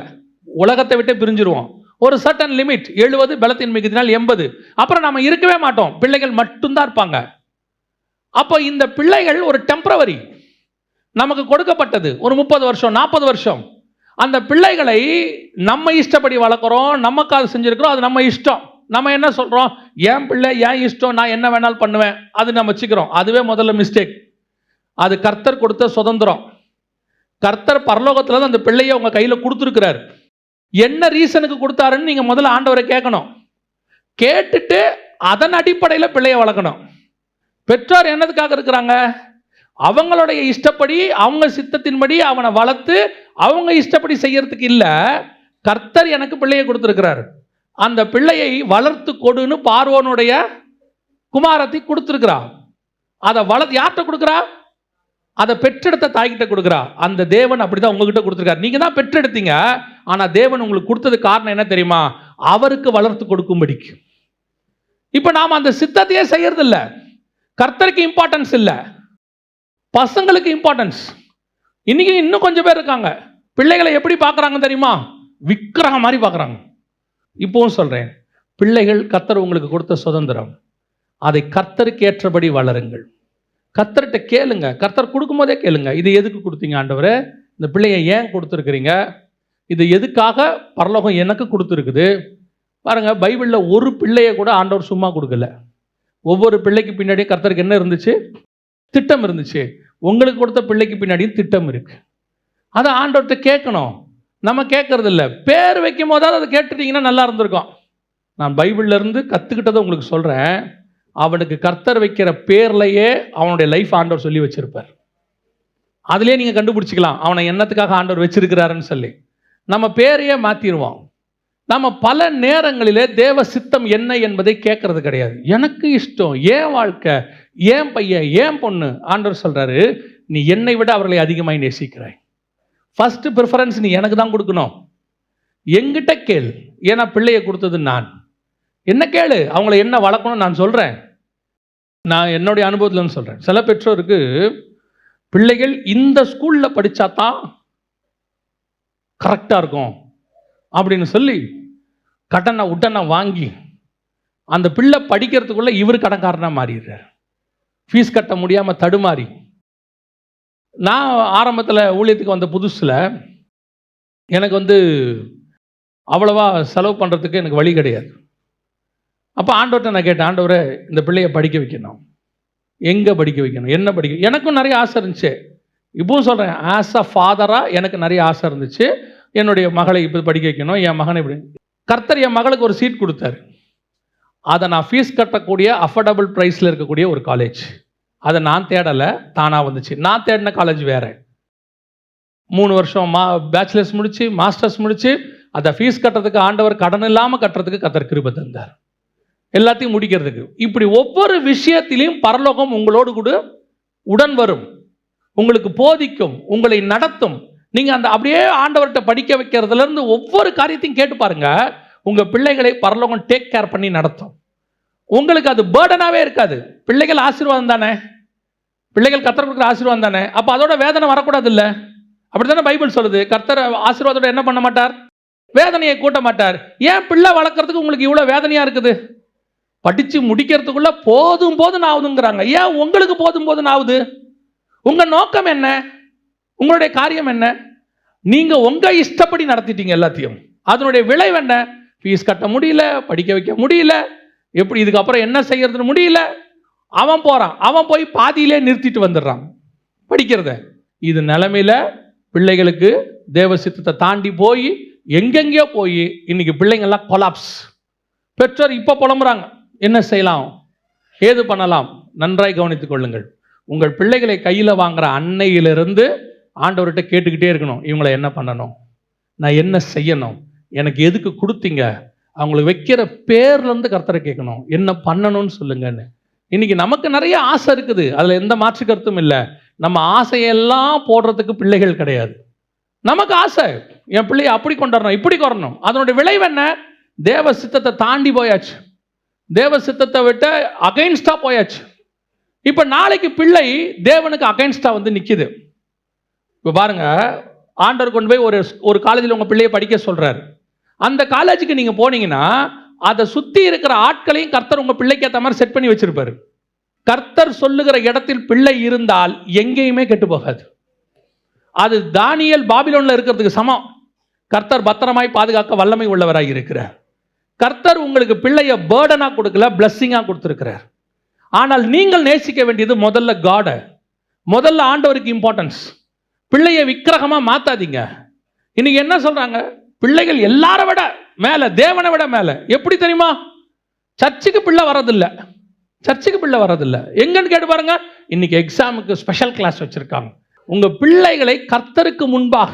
உலகத்தை விட்டு பிரிஞ்சிருவோம். ஒரு சர்டன் லிமிட், 70 பலத்தின் மிகுதினால் 80, அப்புறம் நாம இருக்கவே மாட்டோம், பிள்ளைகள் மட்டும்தான் இருப்பாங்க. அப்போ இந்த பிள்ளைகள் ஒரு டெம்பரவரி, நமக்கு கொடுக்கப்பட்டது ஒரு 30 வருஷம் 40 வருஷம். அந்த பிள்ளைகளை நம்ம இஷ்டப்படி வளர்க்குறோம், நமக்காக செஞ்சிருக்கிறோம், அது நம்ம இஷ்டம். நம்ம என்ன சொல்றோம்? என் பிள்ளை என் இஷ்டம், நான் என்ன வேணாலும் பண்ணுவேன், அது நம்ம வச்சுக்கிறோம். அதுவே முதல்ல மிஸ்டேக். அது கர்த்தர் கொடுத்த சுதந்திரம். கர்த்தர் பரலோகத்துல அந்த பிள்ளையை உங்க கையில கொடுத்துருக்கிறார். என்ன ரீசனுக்கு கொடுத்தாருன்னு நீங்க முதல்ல ஆண்டவரை கேட்கணும். கேட்டுட்டு அதன் அடிப்படையில் பிள்ளையை வளர்க்கணும். பெற்றோர் என்னதுக்காக இருக்கிறாங்க? அவங்களுடைய இஷ்டப்படி, அவங்க சித்தத்தின்படி அவனை வளர்த்து அவங்க இஷ்டப்படி செய்யறதுக்கு இல்ல. கர்த்தர் எனக்கு பிள்ளையை கொடுத்திருக்கிறார், அந்த பிள்ளையை வளர்த்து கொடுன்னு பார்வோனுடைய குமாரத்தை கொடுத்திருக்கிறா. அதை வளர்த்து யார்கிட்ட கொடுக்குறா? அதை பெற்றெடுத்த தாய்கிட்ட கொடுக்குறா. அந்த தேவன் அப்படிதான் உங்ககிட்ட கொடுத்துருக்காரு. நீங்க தான் பெற்றெடுத்தீங்க, ஆனா தேவன் உங்களுக்கு கொடுத்தது காரணம் என்ன தெரியுமா? அவருக்கு வளர்த்து கொடுக்கும்படிக்கு. இப்ப நாம அந்த சித்தத்தையே செய்யறது இல்ல. கர்த்தருக்கு இம்பார்ட்டன்ஸ் இல்ல, பசங்களுக்கு இம்பார்ட்டன்ஸ். இன்னைக்கு இன்னும் கொஞ்சம் பேர் இருக்காங்க, பிள்ளைகளை எப்படி பார்க்கறாங்க தெரியுமா? விக்கிரகம் மாதிரி பார்க்கறாங்க. இப்பவும் சொல்றேன், பிள்ளைகள் கர்த்தர் உங்களுக்கு கொடுத்த சுதந்திரம். அதை கர்த்தருக்கு ஏற்றபடி வளருங்கள். கர்த்தர்கிட்ட கேளுங்க. கர்த்தர் கொடுக்கும்போதே கேளுங்க. இது எதுக்கு கொடுத்தீங்க ஆண்டவரே? இந்த பிள்ளையை ஏன் கொடுத்துருக்கிறீங்க? இது எதுக்காக பரலோகம் எனக்கு கொடுத்துருக்குது? பாருங்க, பைபிளில் ஒரு பிள்ளையை கூட ஆண்டவர் சும்மா கொடுக்கல. ஒவ்வொரு பிள்ளைக்கு பின்னாடியே கர்த்தருக்கு என்ன இருந்துச்சு? திட்டம் இருந்துச்சு. உங்களுக்கு கொடுத்த பிள்ளைக்கு பின்னாடியும் திட்டம் இருக்கு. அதை ஆண்டவர்கிட்ட கேட்கணும். நம்ம கேட்கறது இல்லை. பேர் வைக்கும் போதாவது அதை கேட்டுட்டீங்கன்னா நல்லா இருந்திருக்கும். நான் பைபிள்ல இருந்து கற்றுக்கிட்டதை உங்களுக்கு சொல்கிறேன். அவனுக்கு கர்த்தர் வைக்கிற பேர்லையே அவனுடைய லைஃப் ஆண்டவர் சொல்லி வச்சிருப்பார். அதுலேயே நீங்கள் கண்டுபிடிச்சிக்கலாம் அவனை என்னத்துக்காக ஆண்டவர் வச்சிருக்கிறாருன்னு சொல்லி. நம்ம பேரையே மாற்றிடுவோம். நம்ம பல நேரங்களிலே தேவ சித்தம் என்ன என்பதை கேட்கறது கிடையாது. எனக்கு இஷ்டம், ஏன் வாழ்க்கை, ஏன் பையன், ஏன் பொண்ணு. ஆண்டவர் சொல்றாரு, நீ என்னை விட அவர்களை அதிகமாய் நேசிக்கிறாய். ஃபர்ஸ்ட் ப்ரிஃபரன்ஸ் நீ எனக்கு தான் கொடுக்கணும். எங்கிட்ட கேள், ஏன்னா பிள்ளையை கொடுத்தது நான். என்ன கேளு, அவங்கள என்ன வளர்க்கணும் நான் சொல்கிறேன். நான் என்னுடைய அனுபவத்தில் சொல்கிறேன். சில பெற்றோருக்கு பிள்ளைகள் இந்த ஸ்கூலில் படித்தா தான் கரெக்டாக இருக்கும் அப்படின்னு சொல்லி கடனை உடனே வாங்கி அந்த பிள்ளை படிக்கிறதுக்குள்ளே இவர் கடன்காரனாக மாறிடுறார். ஃபீஸ் கட்ட முடியாமல் தடுமாறி. நான் ஆரம்பத்தில் ஊழியத்துக்கு வந்த புதுசில் எனக்கு அவ்வளவா செலவு பண்ணுறதுக்கு எனக்கு வழி கிடையாது. அப்போ ஆண்டவர்கிட்ட நான் கேட்டேன், ஆண்டவரே இந்த பிள்ளையை படிக்க வைக்கணும், எங்கே படிக்க வைக்கணும், என்ன படிக்க. எனக்கும் நிறைய ஆசை இருந்துச்சு. இப்பவும் சொல்கிறேன், ஆஸ் அ ஃபாதராக எனக்கு நிறைய ஆசை இருந்துச்சு. என்னுடைய மகளை இப்போ படிக்க வைக்கணும், என் மகனை இப்படி. கர்த்தர் என் மகளுக்கு ஒரு சீட் கொடுத்தாரு. அதை நான் ஃபீஸ் கட்டக்கூடிய அஃபோர்டபுள் ப்ரைஸில் இருக்கக்கூடிய ஒரு காலேஜ். அதை நான் தேடலை, தானாக வந்துச்சு. நான் தேடின காலேஜ் வேறு. 3 வருஷம் பேச்சுலர்ஸ் முடிச்சு, மாஸ்டர்ஸ் முடிச்சு, அதை ஃபீஸ் கட்டுறதுக்கு ஆண்டவர் கடன் இல்லாமல் கட்டுறதுக்கு கர்த்தர் கிருபை தந்தார், எல்லாத்தையும் முடிக்கிறதுக்கு. இப்படி ஒவ்வொரு விஷயத்திலையும் பரலோகம் உங்களோடு கூட உடன் வரும், உங்களுக்கு போதிக்கும், உங்களை நடத்தும். நீங்கள் அந்த அப்படியே ஆண்டவர்கிட்ட படிக்க வைக்கிறதுலேருந்து ஒவ்வொரு காரியத்தையும் கேட்டு பாருங்க. உங்கள் பிள்ளைகளை பரலோகம் டேக் கேர் பண்ணி நடத்தும். உங்களுக்கு அது பேர்டனாகவே இருக்காது. பிள்ளைகள் ஆசீர்வாதம் தானே, பிள்ளைகள் கர்த்தர் கொடுக்குற ஆசீர்வாதம் தானே. அப்போ அதோட வேதனை வரக்கூடாது இல்லை? அப்படி தானே பைபிள் சொல்லுது. கர்த்தர் ஆசீர்வாதத்தோட என்ன பண்ண மாட்டார்? வேதனையை கூட்ட மாட்டார். ஏன் பிள்ளை வளர்க்குறதுக்கு உங்களுக்கு இவ்வளோ வேதனையாக இருக்குது? படித்து முடிக்கிறதுக்குள்ள போதும் போதும் ஆகுதுங்கிறாங்க. ஏன் உங்களுக்கு போதும் போதும் ஆகுது? உங்கள் நோக்கம் என்ன? உங்களுடைய காரியம் என்ன? நீங்கள் உங்கள் இஷ்டப்படி நடத்திட்டீங்க எல்லாத்தையும். அதனுடைய விளைவு என்ன? ஃபீஸ் கட்ட முடியல, படிக்க வைக்க முடியல, எப்படி இதுக்கப்புறம் என்ன செய்யறதுன்னு முடியல. அவன் போகிறான், அவன் போய் பாதியிலே நிறுத்திட்டு வந்துடுறான் படிக்கிறத. இது நிலைமையில் பிள்ளைகளுக்கு தேவ சித்தத்தை தாண்டி போய் எங்கெங்கேயோ போய் இன்னைக்கு பிள்ளைங்கள்லாம் கொலாப்ஸ். பெற்றோர் இப்போ புலம்புறாங்க, என்ன செய்யலாம், ஏது பண்ணலாம்? நன்றாய் கவனித்துக் கொள்ளுங்கள். உங்கள் பிள்ளைகளை கையில் வாங்குற அன்னையிலிருந்து ஆண்டவர்கிட்ட கேட்டுக்கிட்டே இருக்கணும், இவங்களை என்ன பண்ணணும், நான் என்ன செய்யணும், எனக்கு எதுக்கு கொடுத்தீங்க. அவங்களுக்கு வைக்கிற பேர்லேருந்து கர்த்தரை கேட்கணும், என்ன பண்ணணும்னு சொல்லுங்கன்னு. இன்னைக்கு நமக்கு நிறைய ஆசை இருக்குது, அதில் எந்த மாற்று கருத்தும் இல்லை. நம்ம ஆசையெல்லாம் போடுறதுக்கு பிள்ளைகள் கிடையாது. நமக்கு ஆசை, என் பிள்ளையை அப்படி கொண்டாடணும், இப்படி கொறணும். அதனுடைய விளைவு என்ன? தேவ சித்தத்தை தாண்டி போயாச்சு, தேவ சித்தத்தை விட்டு அகைன்ஸ்டா போயாச்சு. இப்போ நாளைக்கு பிள்ளை தேவனுக்கு அகைன்ஸ்டா நிற்கிது. இப்போ பாருங்க, ஆண்டவர் கொண்டு போய் ஒரு காலேஜில் உங்கள் பிள்ளையை படிக்க சொல்றாரு. அந்த காலேஜுக்கு நீங்கள் போனீங்கன்னா அதை சுற்றி இருக்கிற ஆட்களையும் கர்த்தர் உங்கள் பிள்ளைக்கு ஏற்ற மாதிரி செட் பண்ணி வச்சிருப்பாரு. கர்த்தர் சொல்லுகிற இடத்தில் பிள்ளை இருந்தால் எங்கேயுமே கெட்டு போகாது. அது தானியேல் பாபிலோனில் இருக்கிறதுக்கு சமம். கர்த்தர் பத்திரமாய் பாதுகாக்க வல்லமை உள்ளவராக இருக்கிறார். கர்த்தர் உங்களுக்கு பிள்ளைய பேர்டனாக கொடுக்கல, பிளஸ்ஸிங்காக கொடுத்துருக்கிறார். ஆனால் நீங்கள் நேசிக்க வேண்டியது முதல்ல காடை, முதல்ல ஆண்டவருக்கு இம்பார்ட்டன்ஸ். பிள்ளையை விக்கிரகமாக மாற்றாதீங்க. இன்னைக்கு என்ன சொல்றாங்க? பிள்ளைகள் எல்லாரை விட மேலே, தேவனை விட மேலே. எப்படி தெரியுமா? சர்ச்சுக்கு பிள்ளை வரதில்லை, சர்ச்சுக்கு பிள்ளை வரதில்லை. எங்கன்னு கேட்டு பாருங்க. இன்னைக்கு எக்ஸாமுக்கு ஸ்பெஷல் கிளாஸ் வச்சிருக்காங்க. உங்க பிள்ளைகளை கர்த்தருக்கு முன்பாக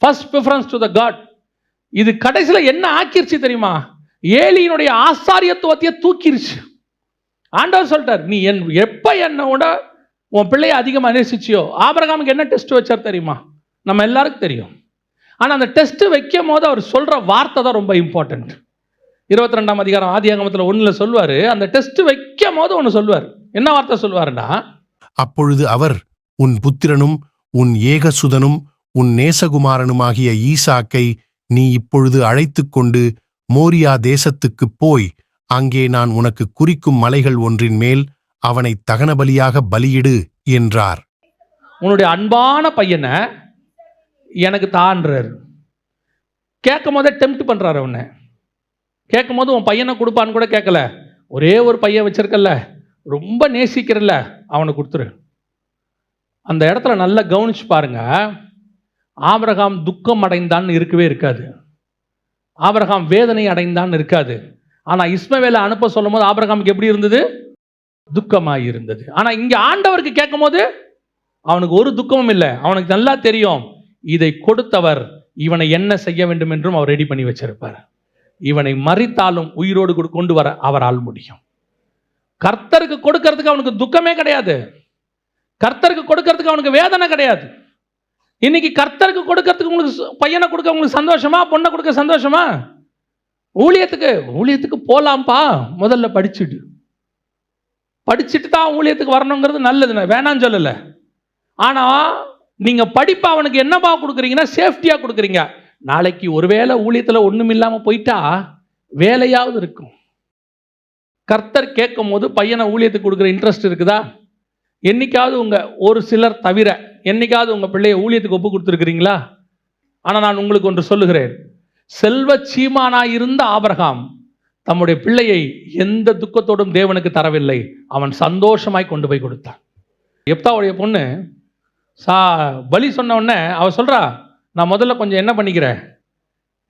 first preference to the God. இது கடைசியில் என்ன ஆக்கிருச்சு தெரியுமா? ஏலியினுடைய ஆசாரியத்துவத்தையே தூக்கிருச்சு. ஆண்டவர் சொல்லிட்டார், நீ எப்போ என்னோட உன் பிள்ளையை அதிகமாக நேசிச்சியோ. ஆபிரகாமுக்கு என்ன டெஸ்ட் வச்சார் தெரியுமா? நம்ம எல்லாருக்கும் தெரியும். ஆனால் அந்த டெஸ்ட் வைக்கும் போது அவர் சொல்கிற வார்த்தை தான் ரொம்ப இம்பார்ட்டன்ட். 22ஆம் அதிகாரம் ஆதியாகமத்தில் 1 சொல்வார். அந்த டெஸ்ட் வைக்கும் போது ஒன்று சொல்வார். என்ன வார்த்தை சொல்வாருன்னா, அப்பொழுது அவர், உன் புத்திரனும் உன் ஏகசுதனும் உன் நேசகுமாரனுமாகிய ஈசாக்கை நீ இப்பொழுது அழைத்து கொண்டு மோரியா தேசத்துக்குப் போய் அங்கே நான் உனக்கு குறிக்கும் மலைகள் ஒன்றின் மேல் அவனை தகனபலியாக பலியிடு என்றார். உன்னுடைய அன்பான பையனை எனக்கு தான்றார். கேட்கும் போதே டெம்ப்ட் பண்றாரு. அவனை கேட்கும் போது உன் பையனை கொடுப்பான்னு கூட கேட்கல. ஒரே ஒரு பையன் வச்சிருக்கல, ரொம்ப நேசிக்கிறல்ல, அவனை கொடுத்துரு. அந்த இடத்துல நல்லா கவனிச்சு பாருங்க. ஆபிரகாம் துக்கம் அடைந்தான்னு இருக்கவே இருக்காது. ஆபிரகாம் வேதனை அடைந்தான்னு இருக்காது. ஆனா இஸ்மவேலை அனுப்ப சொல்லும் போது ஆபிரகாமுக்கு எப்படி இருந்தது? துக்கமாய் இருந்தது. ஆனா இங்க ஆண்டவருக்கு கேட்கும் போது அவனுக்கு ஒரு துக்கமும் இல்லை. அவனுக்கு நல்லா தெரியும், இதை கொடுத்தவர் இவனை என்ன செய்ய வேண்டும் என்றும் அவர் ரெடி பண்ணி வச்சிருப்பார். இவனை மரித்தாலும் உயிரோடு கொண்டு வர அவரால் முடியும். கர்த்தருக்கு கொடுக்கறதுக்கு அவனுக்கு துக்கமே கிடையாது. கர்த்தருக்கு கொடுக்கறதுக்கு அவனுக்கு வேதனை கிடையாது. இன்னைக்கு கர்த்தருக்கு கொடுக்கறதுக்கு உங்களுக்கு பையனை கொடுக்க உங்களுக்கு சந்தோஷமா, பொண்ணை கொடுக்க சந்தோஷமா? ஊழியத்துக்கு போலாம்ப்பா, முதல்ல படிச்சுட்டு தான் ஊழியத்துக்கு வரணுங்கிறது நல்லது, வேணான்னு சொல்லல. ஆனா நீங்க படிப்பா அவனுக்கு என்னப்பா கொடுக்குறீங்கன்னா சேஃப்டியா கொடுக்குறீங்க. நாளைக்கு ஒருவேளை ஊழியத்தில் ஒண்ணும் இல்லாம போயிட்டா வேலையாவது இருக்கும். கர்த்தர் கேட்கும் போது பையனை ஊழியத்துக்கு கொடுக்குற இன்ட்ரெஸ்ட் இருக்குதா? என்னைக்காவது ஒரு சிலர் தவிர என்னைக்காவது உங்க பிள்ளைய ஊழியத்துக்கு ஒப்பு கொடுத்துருக்கிறீங்களா? ஆனா நான் உங்களுக்கு ஒன்று சொல்லுகிறேன். செல்வ சீமானாய் இருந்த ஆபிரகாம் தம்முடைய பிள்ளையை எந்த துக்கத்தோடும் தேவனுக்கு தரவில்லை. அவன் சந்தோஷமாய் கொண்டு போய் கொடுத்தான். எப்தாவுடைய பொண்ணு பலி சொன்ன உடனே அவ சொல்றா, நான் முதல்ல கொஞ்சம் என்ன பண்ணிக்கிறேன்,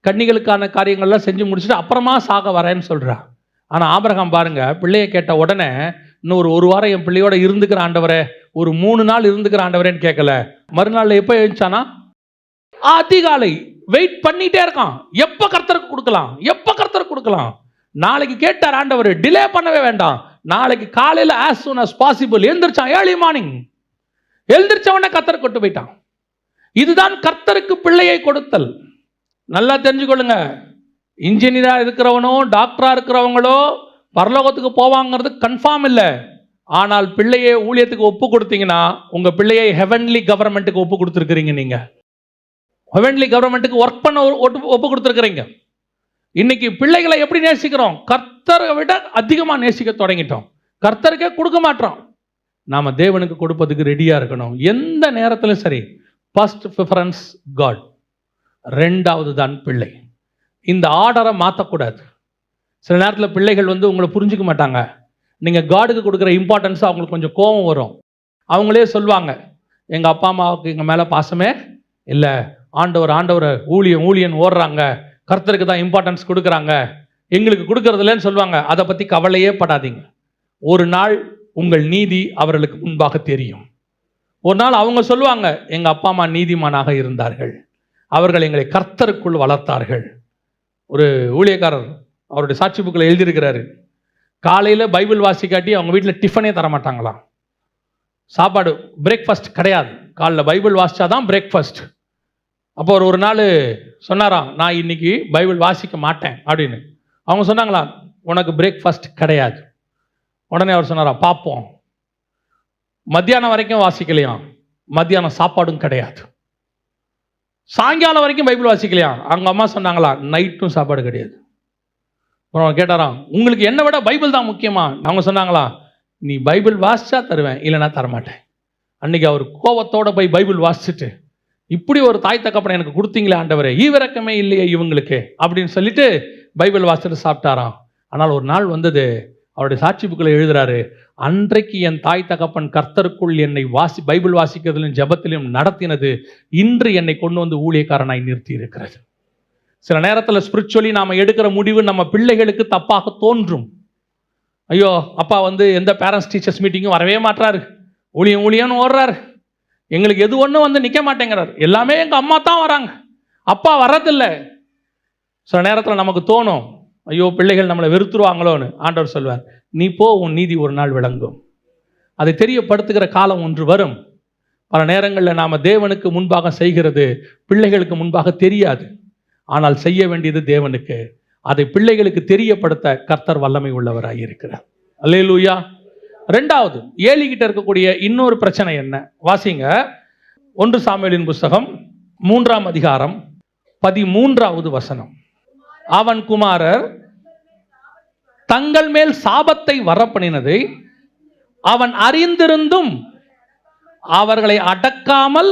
கன்னிகளுக்கான காரியங்கள்லாம் செஞ்சு முடிச்சுட்டு அப்புறமா சாக வரேன்னு சொல்றா. ஆனா ஆபிரகாம் பாருங்க, பிள்ளையை கேட்ட உடனே இன்னும் ஒரு வாரம் என் பிள்ளையோட இருந்துக்கிற ஆண்டவரே, ஒரு 3 நாள் இருந்துக்கிற ஆண்டவரேன்னு கேட்கல. மறுநாள் எப்போ எழுந்தானா? அதிகாலை வெயிட் பண்ணிட்டே இருக்கான். எப்ப கர்த்தருக்கு கொடுக்கலாம். நாளைக்கு கேட்டார் ஆண்டவர், டிலே பண்ணவே வேண்டாம், நாளைக்கு காலையில் as soon as possible எழுந்திருச்சான். ஏர்லி மார்னிங் எழுந்திருச்ச உடனே கர்த்தருக்கு கொண்டு போயிட்டான். இதுதான் கர்த்தருக்கு பிள்ளையை கொடுத்தல். நல்லா தெரிஞ்சுக்கொள்ளுங்க. இன்ஜினியரா இருக்கிறவனோ டாக்டரா இருக்கிறவங்களோ பரலோகத்துக்கு போவாங்கிறது கன்ஃபார்ம் இல்லை. ஆனால் பிள்ளையை ஊழியத்துக்கு ஒப்பு கொடுத்தீங்கன்னா உங்க பிள்ளையை ஹெவன்லி கவர்மெண்ட்டுக்கு ஒப்பு கொடுத்துருக்கிறீங்க. நீங்க ஹெவன்லி கவர்மெண்ட்டுக்கு ஒர்க் பண்ண ஒப்பு கொடுத்துருக்கிறீங்க. இன்னைக்கு பிள்ளைகளை எப்படி நேசிக்கிறோம்? கர்த்தரை விட அதிகமா நேசிக்க தொடங்கிட்டோம். கர்த்தருக்கே கொடுக்க மாட்டோம். நாம தேவனுக்கு கொடுப்பதுக்கு ரெடியா இருக்கணும். எந்த நேரத்திலும் சரி, ஃபர்ஸ்ட் ப்ரிஃபரன்ஸ் காட், ரெண்டாவது தான் பிள்ளை. இந்த ஆர்டரை மாற்றக்கூடாது. சில நேரத்தில் பிள்ளைகள் உங்களை புரிஞ்சுக்க மாட்டாங்க. நீங்கள் காடுக்கு கொடுக்குற இம்பார்ட்டன்ஸ் அவங்களுக்கு கொஞ்சம் கோபம் வரும். அவங்களே சொல்லுவாங்க, எங்கள் அப்பா அம்மாவுக்கு எங்கள் மேலே பாசமே இல்லை, ஆண்டவர் ஊழியன் ஓடுறாங்க, கர்த்தருக்கு தான் இம்பார்ட்டன்ஸ் கொடுக்குறாங்க, எங்களுக்கு கொடுக்கறதில்லன்னு சொல்லுவாங்க. அதை பற்றி கவலையே படாதீங்க. ஒரு நாள் உங்கள் நீதி அவர்களுக்கு முன்பாக தெரியும். ஒரு நாள் அவங்க சொல்லுவாங்க, எங்கள் அப்பா அம்மா நீதிமானாக இருந்தார்கள், அவர்கள் எங்களை கர்த்தருக்குள் வளர்த்தார்கள். ஒரு ஊழியக்காரர் அவருடைய சாட்சி புக்கில் எழுதியிருக்கிறாரு, காலையில் பைபிள் வாசிக்காட்டி அவங்க வீட்டில் டிஃபனே தரமாட்டாங்களாம். சாப்பாடு பிரேக்ஃபாஸ்ட் கிடையாது, காலைல பைபிள் வாசிச்சாதான் பிரேக்ஃபாஸ்ட். அப்போ ஒரு நாள் சொன்னாராம், நான் இன்னைக்கு பைபிள் வாசிக்க மாட்டேன் அப்படின்னு. அவங்க சொன்னாங்களா, உனக்கு பிரேக்ஃபாஸ்ட் கிடையாது. உடனே அவர் சொன்னாராம், பார்ப்போம். மத்தியானம் வரைக்கும் வாசிக்கலையாம், மத்தியானம் சாப்பாடும் கிடையாது. சாயங்காலம் வரைக்கும் பைபிள் வாசிக்கலையாம். அவங்க அம்மா சொன்னாங்களா, நைட்டும் சாப்பாடு கிடையாது. அப்புறம் கேட்டாராம், உங்களுக்கு என்னை விட பைபிள் தான் முக்கியமா? அவங்க சொன்னாங்களா, நீ பைபிள் வாசிச்சா தருவேன், இல்லைன்னா தரமாட்டேன். அன்னைக்கு அவர் கோபத்தோட போய் பைபிள் வாசிச்சுட்டு, இப்படி ஒரு தாய் தகப்பனை எனக்கு கொடுத்தீங்களே ஆண்டவரே, ஈவிரக்கமே இல்லையே இவங்களுக்கு அப்படின்னு சொல்லிட்டு பைபிள் வாசிச்சுட்டு சாப்பிட்டாராம். ஆனால் ஒரு நாள் வந்தது, அவருடைய சாட்சி புக்கில் எழுதுறாரு, அன்றைக்கு என் தாய் தகப்பன் கர்த்தருக்குள் என்னை பைபிள் வாசிக்கிறதிலும் ஜெபத்திலும் நடத்தினது இன்று என்னை கொண்டு வந்து ஊழியக்காரனாய் நிறுத்தி இருக்கிறது. சில நேரத்தில் ஸ்பிரிச்சுவலி நாம் எடுக்கிற முடிவு நம்ம பிள்ளைகளுக்கு தப்பாக தோன்றும். ஐயோ, அப்பா எந்த பேரண்ட்ஸ் டீச்சர்ஸ் மீட்டிங்கும் வரவே மாட்டாரு, ஊழியன்னு ஓடுறாரு, எங்களுக்கு எது ஒன்றும் நிற்க மாட்டேங்கிறார், எல்லாமே எங்கள் அம்மா தான் வராங்க, அப்பா வர்றதில்லை. சில நேரத்தில் நமக்கு தோணும், ஐயோ பிள்ளைகள் நம்மளை வெறுத்துருவாங்களோன்னு. ஆண்டவர் சொல்வார், நீ போ, உன் நீதி ஒரு நாள் விளங்கும். அதை தெரியப்படுத்துகிற காலம் ஒன்று வரும். பல நேரங்களில் நாம் தேவனுக்கு முன்பாக செய்கிறது பிள்ளைகளுக்கு முன்பாக தெரியாது, ஆனால் செய்ய வேண்டியது தேவனுக்கு. அதை பிள்ளைகளுக்கு தெரியப்படுத்த கர்த்தர் வல்லமை உள்ளவராய் இருக்கிறார். அல்லேலூயா. ரெண்டாவது, ஏலிகிட்ட இருக்கக்கூடிய இன்னொரு பிரச்சனை என்ன? வாசிங்க, 1 சாமுவேலின் புஸ்தகம் 3ஆம் அதிகாரம் 13வது வசனம். அவன் குமாரர் தங்கள் மேல் சாபத்தை வரப்பண்ணினதை அவன் அறிந்திருந்தும் அவர்களை அடக்காமல்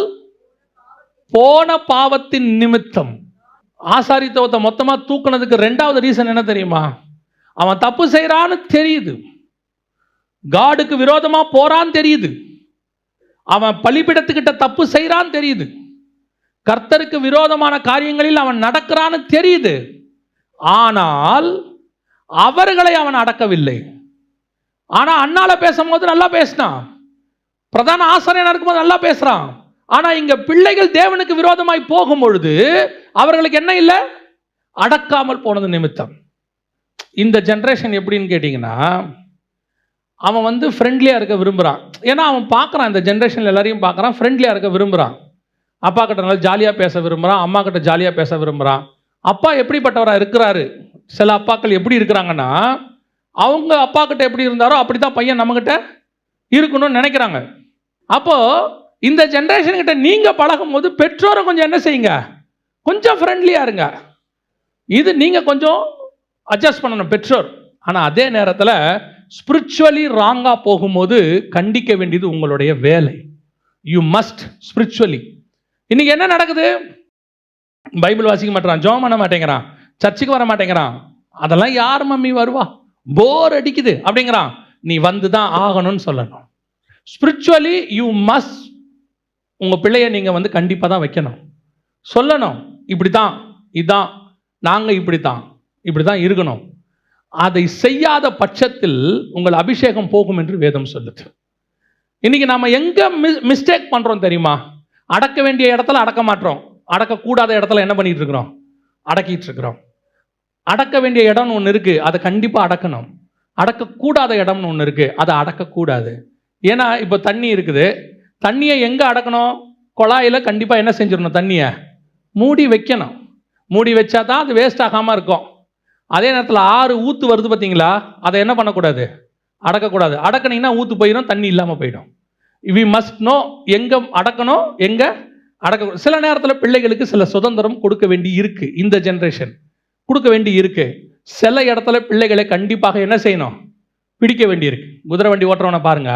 போன பாவத்தின் நிமித்தம். ஆசாரித்துவத்தை மொத்தமா தூக்குனதுக்கு ரெண்டாவது ரீசன் என்ன தெரியுமா? அவன் தப்பு செய்யறான்னு தெரியுது, காடுக்கு விரோதமா போறான்னு தெரியுது, அவன் பலிபீடத்துக்கிட்ட தப்பு செய்யறான்னு தெரியுது, கர்த்தருக்கு விரோதமான காரியங்களில் அவன் நடக்கிறான்னு தெரியுது. ஆனால் அவர்களை அவன் அடக்கவில்லை. ஆனா அண்ணால பேசும்போது நல்லா பேசினான், பிரதான ஆசாரியனா இருக்கும்போது நல்லா பேசுறான். ஆனா இங்க பிள்ளைகள் தேவனுக்கு விரோதமாய் போகும் பொழுது அவர்களுக்கு என்ன இல்லை? அடக்காமல் போனது நிமித்தம். இந்த ஜென்ரேஷன் எப்படின்னு கேட்டீங்கன்னா, அவன் ஃப்ரெண்ட்லியா இருக்க விரும்புறான். ஏன்னா அவன் பார்க்குறான், இந்த ஜென்ரேஷன்ல எல்லாரையும் பார்க்குறான், ஃப்ரெண்ட்லியா இருக்க விரும்புறான். அப்பா கிட்ட நல்லா ஜாலியா பேச விரும்புறான், அம்மா கிட்ட ஜாலியா பேச விரும்புறான். அப்பா எப்படிப்பட்டவரா இருக்கிறாரு? சில அப்பாக்கள் எப்படி இருக்கிறாங்கன்னா, அவங்க அப்பா கிட்ட எப்படி இருந்தாரோ அப்படித்தான் பையன் நம்மகிட்ட இருக்கணும்னு நினைக்கிறாங்க. அப்போ இந்த ஜென்ரேஷன் கிட்ட நீங்க பழகும் போது பெற்றோரை கொஞ்சம் என்ன செய்யுங்க, கொஞ்சம் ஃப்ரெண்ட்லியா இருங்க. இது நீங்க கொஞ்சம் அட்ஜஸ்ட் பண்ணணும் பெற்றோர். ஆனா அதே நேரத்தில் ஸ்பிரிச்சுவலி ராங்கா போகும்போது கண்டிக்க வேண்டியது உங்களுடைய வேலை. You must spiritually. இன்னைக்கு என்ன நடக்குது? பைபிள் வாசிக்க மாட்டேறான், ஜெபம் பண்ண மாட்டேங்கிறான், சர்ச்சுக்கு வர மாட்டேங்கிறான். அதெல்லாம் யார் மம்மி வருவா, போர் அடிக்குது அப்படிங்கிறான். நீ வந்து தான் ஆகணும்னு சொல்லணும். Spiritually you must. உங்க பிள்ளைய நீங்க கண்டிப்பாக தான் வைக்கணும், சொல்லணும். இப்படி தான், இதான் நாங்கள் இப்படி தான் இருக்கணும். அதை செய்யாத பட்சத்தில் உங்கள் அபிஷேகம் போகும் என்று வேதம் சொல்லுது. இன்னைக்கு நாம எங்க மிஸ்டேக் பண்றோம் தெரியுமா? அடக்க வேண்டிய இடத்துல அடக்க மாட்டோம், அடக்கக்கூடாத இடத்துல என்ன பண்ணிட்டு இருக்கிறோம்? அடக்கிட்டு இருக்கிறோம். அடக்க வேண்டிய இடம்னு ஒன்று இருக்கு, அதை கண்டிப்பாக அடக்கணும். அடக்கக்கூடாத இடம்னு ஒன்று இருக்கு, அதை அடக்கக்கூடாது. ஏன்னா இப்போ தண்ணி இருக்குது, தண்ணியை எங்கே அடக்கணும்? குழாயில் கண்டிப்பாக என்ன செஞ்சிடணும்? தண்ணியை மூடி வைக்கணும். மூடி வச்சா தான் அது வேஸ்ட் ஆகாமல் இருக்கும். அதே நேரத்தில் ஆறு ஊற்று வருது பார்த்தீங்களா, அதை என்ன பண்ணக்கூடாது? அடக்கக்கூடாது. அடக்கினீங்கன்னா ஊற்று போயிடும், தண்ணி இல்லாமல் போயிடும். வி மஸ்ட் நோ எங்கே அடக்கணும், எங்கே அடக்க. சில நேரத்தில் பிள்ளைகளுக்கு சில சுதந்திரம் கொடுக்க வேண்டி இருக்கு, இந்த ஜென்ரேஷன் கொடுக்க வேண்டி இருக்கு. சில இடத்துல பிள்ளைகளை கண்டிப்பாக என்ன செய்யணும்? பிடிக்க வேண்டி இருக்கு. குதிரை வண்டி ஓட்டுறவனை பாருங்க,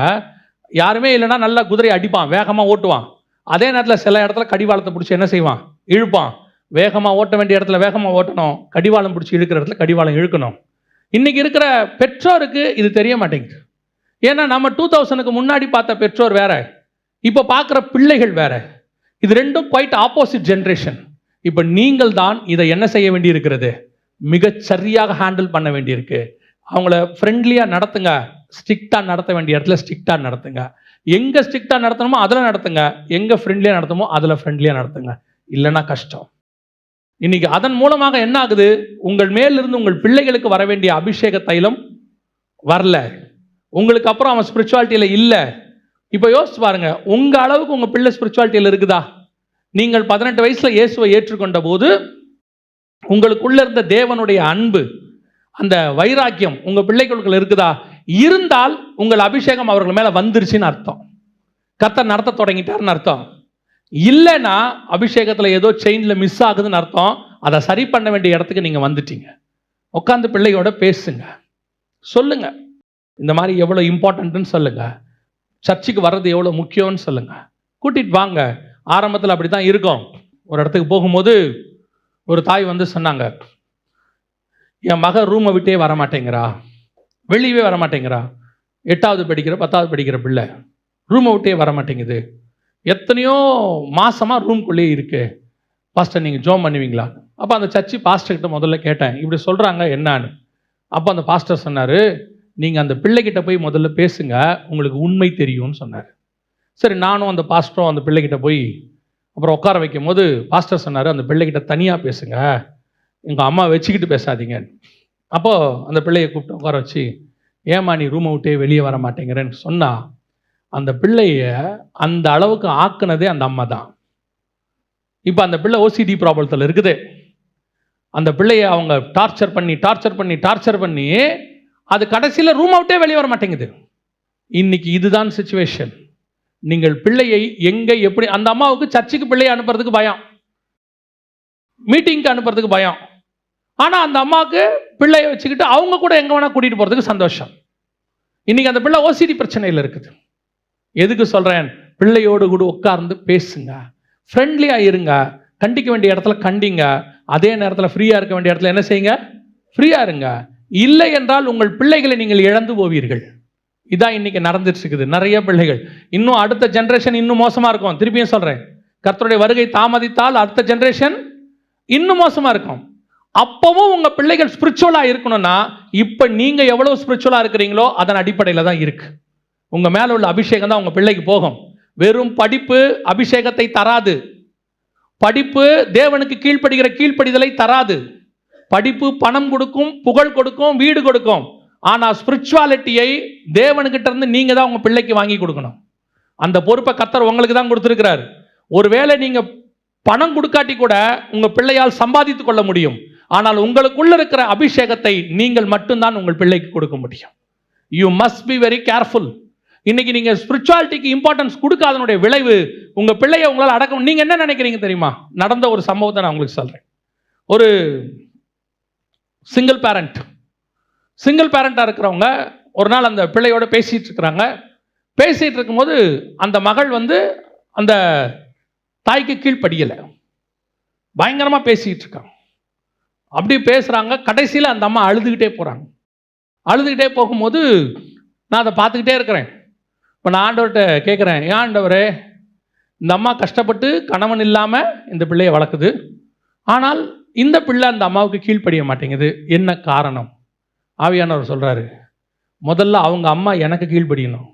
யாருமே இல்லைன்னா நல்லா குதிரையை அடிப்பான், வேகமாக ஓட்டுவான். அதே நேரத்தில் சில இடத்துல கடிவாளத்தை பிடிச்சி என்ன செய்வான்? இழுப்பான். வேகமாக ஓட்ட வேண்டிய இடத்துல வேகமாக ஓட்டணும், கடிவாளம் பிடிச்சி இழுக்கிற இடத்துல கடிவாளம் இழுக்கணும். இன்னைக்கு இருக்கிற பெற்றோருக்கு இது தெரிய மாட்டேங்குது. ஏன்னா நம்ம 2000க்கு முன்னாடி பார்த்த பெற்றோர் வேற, இப்போ பார்க்குற பிள்ளைகள் வேற. இது ரெண்டும் குவைட் ஆப்போசிட் ஜென்ரேஷன். இப்போ நீங்கள் தான் இதை என்ன செய்ய வேண்டி இருக்கிறது? மிகச் சரியாக ஹேண்டில் பண்ண வேண்டியிருக்கு. அவங்கள ஃப்ரெண்ட்லியாக நடத்துங்க, ஸ்ட்ரிக்டாக நடத்த வேண்டிய இடத்துல ஸ்ட்ரிக்டாக நடத்துங்க. எங்கே ஸ்ட்ரிக்டாக நடத்தணுமோ அதில் நடத்துங்க, எங்கே ஃப்ரெண்ட்லியாக நடத்தணுமோ அதில் ஃப்ரெண்ட்லியாக நடத்துங்க. இல்லைன்னா கஷ்டம். இன்னைக்கு அதன் மூலமாக என்ன ஆகுது? உங்கள் மேலிருந்து உங்கள் பிள்ளைகளுக்கு வர வேண்டிய அபிஷேக தைலம் வரல, உங்களுக்கு அப்புறம் அவன் ஸ்பிரிச்சுவாலிட்டியில் இல்லை. இப்போ யோசிச்சு பாருங்க, உங்க அளவுக்கு உங்க பிள்ளை ஸ்பிரிச்சுவாலிட்டியில் இருக்குதா? நீங்கள் 18 வயசுல இயேசுவை ஏற்றுக்கொண்ட போது உங்களுக்குள்ள இருந்த தேவனுடைய அன்பு, அந்த வைராக்கியம் உங்க பிள்ளைகளுக்குள்ள இருக்குதா? இருந்தால் உங்கள் அபிஷேகம் அவர்கள் மேல வந்துருச்சுன்னு அர்த்தம், கர்த்தர் நடத்த தொடங்கிட்டாருன்னு அர்த்தம். இல்லைன்னா அபிஷேகத்துல ஏதோ செயின்ல மிஸ் ஆகுதுன்னு அர்த்தம். அதை சரி பண்ண வேண்டிய இடத்துக்கு நீங்க வந்துட்டீங்க. உட்காந்து பிள்ளையோட பேசுங்க, சொல்லுங்க இந்த மாதிரி எவ்வளோ இம்பார்ட்டன்ட்னு சொல்லுங்க, சர்ச்சுக்கு வர்றது எவ்வளோ முக்கியம்னு சொல்லுங்க, கூட்டிட்டு வாங்க. ஆரம்பத்தில் அப்படி தான் இருக்கும். ஒரு இடத்துக்கு போகும்போது ஒரு தாய் சொன்னாங்க, என் மக ரூமை விட்டே வரமாட்டேங்கிறா, வெளியவே வரமாட்டேங்கிறா. 8வது படிக்கிற 10வது படிக்கிற பிள்ளை ரூமை விட்டே வரமாட்டேங்குது, எத்தனையோ மாசமா ரூம்குள்ளேயே இருக்கு, பாஸ்டர் நீங்கள் ஜோம் பண்ணுவீங்களா? அப்போ அந்த சர்ச்சு பாஸ்டர்கிட்ட முதல்ல கேட்டேன், இப்படி சொல்கிறாங்க என்னான்னு. அப்போ அந்த பாஸ்டர் சொன்னார், நீங்கள் அந்த பிள்ளைகிட்ட போய் முதல்ல பேசுங்க, உங்களுக்கு உண்மை தெரியும்னு சொன்னார். சரி, நானும் அந்த பாஸ்டரும் அந்த பிள்ளைகிட்ட போய் அப்புறம் உட்கார வைக்கும் போது பாஸ்டர் சொன்னார், அந்த பிள்ளைகிட்ட தனியாக பேசுங்க, எங்கள் அம்மா வச்சுக்கிட்டு பேசாதீங்க. அப்போது அந்த பிள்ளையை கூப்பிட்டு உட்கார வச்சு, ஏம்மா நீ ரூமை விட்டே வெளியே வர மாட்டேங்கிறேன்னு சொன்னால், அந்த பிள்ளைய அந்த அளவுக்கு ஆக்குனதே அந்த அம்மா தான். இப்போ அந்த பிள்ளை ஓசிடி ப்ராப்ளத்தில் இருக்குது. அந்த பிள்ளைய அவங்க டார்ச்சர் பண்ணி அது கடைசியில் ரூம் அவுட்டே வெளியே வர மாட்டேங்குது. இன்னைக்கு இதுதான் சிச்சுவேஷன். நீங்கள் பிள்ளையை எங்கே எப்படி, அந்த அம்மாவுக்கு சர்ச்சுக்கு பிள்ளையை அனுப்புறதுக்கு பயம், மீட்டிங்க்கு அனுப்புறதுக்கு பயம். ஆனால் அந்த அம்மாவுக்கு பிள்ளையை வச்சுக்கிட்டு அவங்க கூட எங்கே வேணால் கூட்டிகிட்டு போகிறதுக்கு சந்தோஷம். இன்றைக்கி அந்த பிள்ளை ஓசிடி பிரச்சனையில் இருக்குது. எதுக்கு சொல்கிறேன்? பிள்ளையோடு கூட உட்கார்ந்து பேசுங்க, ஃப்ரெண்ட்லியாக இருங்க, கண்டிக்க வேண்டிய இடத்துல கண்டிங்க, அதே நேரத்தில் ஃப்ரீயாக இருக்க வேண்டிய இடத்துல என்ன செய்யுங்க? ஃப்ரீயாக இருங்க. இல்லை என்றால் உங்கள் பிள்ளைகளை நீங்கள் இழந்து போவீர்கள். இதான் இன்னைக்கு நடந்துட்டு இருக்குது. நிறைய பிள்ளைகள், இன்னும் அடுத்த ஜென்ரேஷன் இன்னும் மோசமாக இருக்கும். திருப்பியும் சொல்கிறேன், கர்த்தருடைய வருகை தாமதித்தால் அடுத்த ஜென்ரேஷன் இன்னும் மோசமாக இருக்கும். அப்பவும் உங்கள் பிள்ளைகள் ஸ்பிரிச்சுவலாக இருக்கணும்னா இப்போ நீங்கள் எவ்வளோ ஸ்பிரிச்சுவலாக இருக்கிறீங்களோ அதன் அடிப்படையில் தான் இருக்கு. உங்கள் மேலே உள்ள அபிஷேகம் தான் உங்கள் பிள்ளைக்கு போகும். வெறும் படிப்பு அபிஷேகத்தை தராது. படிப்பு தேவனுக்கு கீழ்ப்படுகிற கீழ்ப்படிதலை தராது. படிப்பு பணம் கொடுக்கும், புகழ் கொடுக்கும், வீடு கொடுக்கும். ஆனால் ஸ்பிரிச்சுவாலிட்டியை தேவனுக்கிட்ட இருந்து நீங்கள் தான் உங்கள் பிள்ளைக்கு வாங்கி கொடுக்கணும். அந்த பொறுப்பை கர்த்தர் உங்களுக்கு தான் கொடுத்துருக்கிறார். ஒருவேளை நீங்கள் பணம் கொடுக்காட்டி கூட உங்கள் பிள்ளையால் சம்பாதித்து கொள்ள முடியும். ஆனால் உங்களுக்குள்ள இருக்கிற அபிஷேகத்தை நீங்கள் மட்டும்தான் உங்கள் பிள்ளைக்கு கொடுக்க முடியும். You must be very careful. இன்னைக்கு நீங்கள் ஸ்பிரிச்சுவாலிட்டிக்கு இம்பார்ட்டன்ஸ் கொடுக்காதனுடைய விளைவு உங்கள் பிள்ளையை உங்களால் அடக்க. நீங்கள் என்ன நினைக்கிறீங்க தெரியுமா? நடந்த ஒரு சம்பவத்தை நான் உங்களுக்கு சொல்கிறேன். ஒரு சிங்கிள் பேரண்ட்டாக இருக்கிறவங்க ஒரு நாள் அந்த பிள்ளையோட பேசிகிட்டு இருக்கிறாங்க. பேசிகிட்டு இருக்கும்போது அந்த மகள் அந்த தாய்க்கு கீழ்ப்படியலை, பயங்கரமாக பேசிகிட்டு இருக்காங்க. அப்படி பேசுகிறாங்க. கடைசியில் அந்த அம்மா அழுதுகிட்டே போகிறாங்க. அழுதுகிட்டே போகும்போது நான் அதை பார்த்துக்கிட்டே இருக்கிறேன். இப்போ நான் ஆண்டவர்கிட்ட கேட்குறேன், ஏன் ஆண்டவரே, இந்த அம்மா கஷ்டப்பட்டு கணவன் இல்லாமல் இந்த பிள்ளையை வளர்க்குது, ஆனால் இந்த பிள்ளை அந்த அம்மாவுக்கு கீழ்ப்படிய மாட்டேங்குது, என்ன காரணம்? ஆவியானவர் சொல்கிறாரு, முதல்ல அவங்க அம்மா எனக்கு கீழ்ப்படியணும்,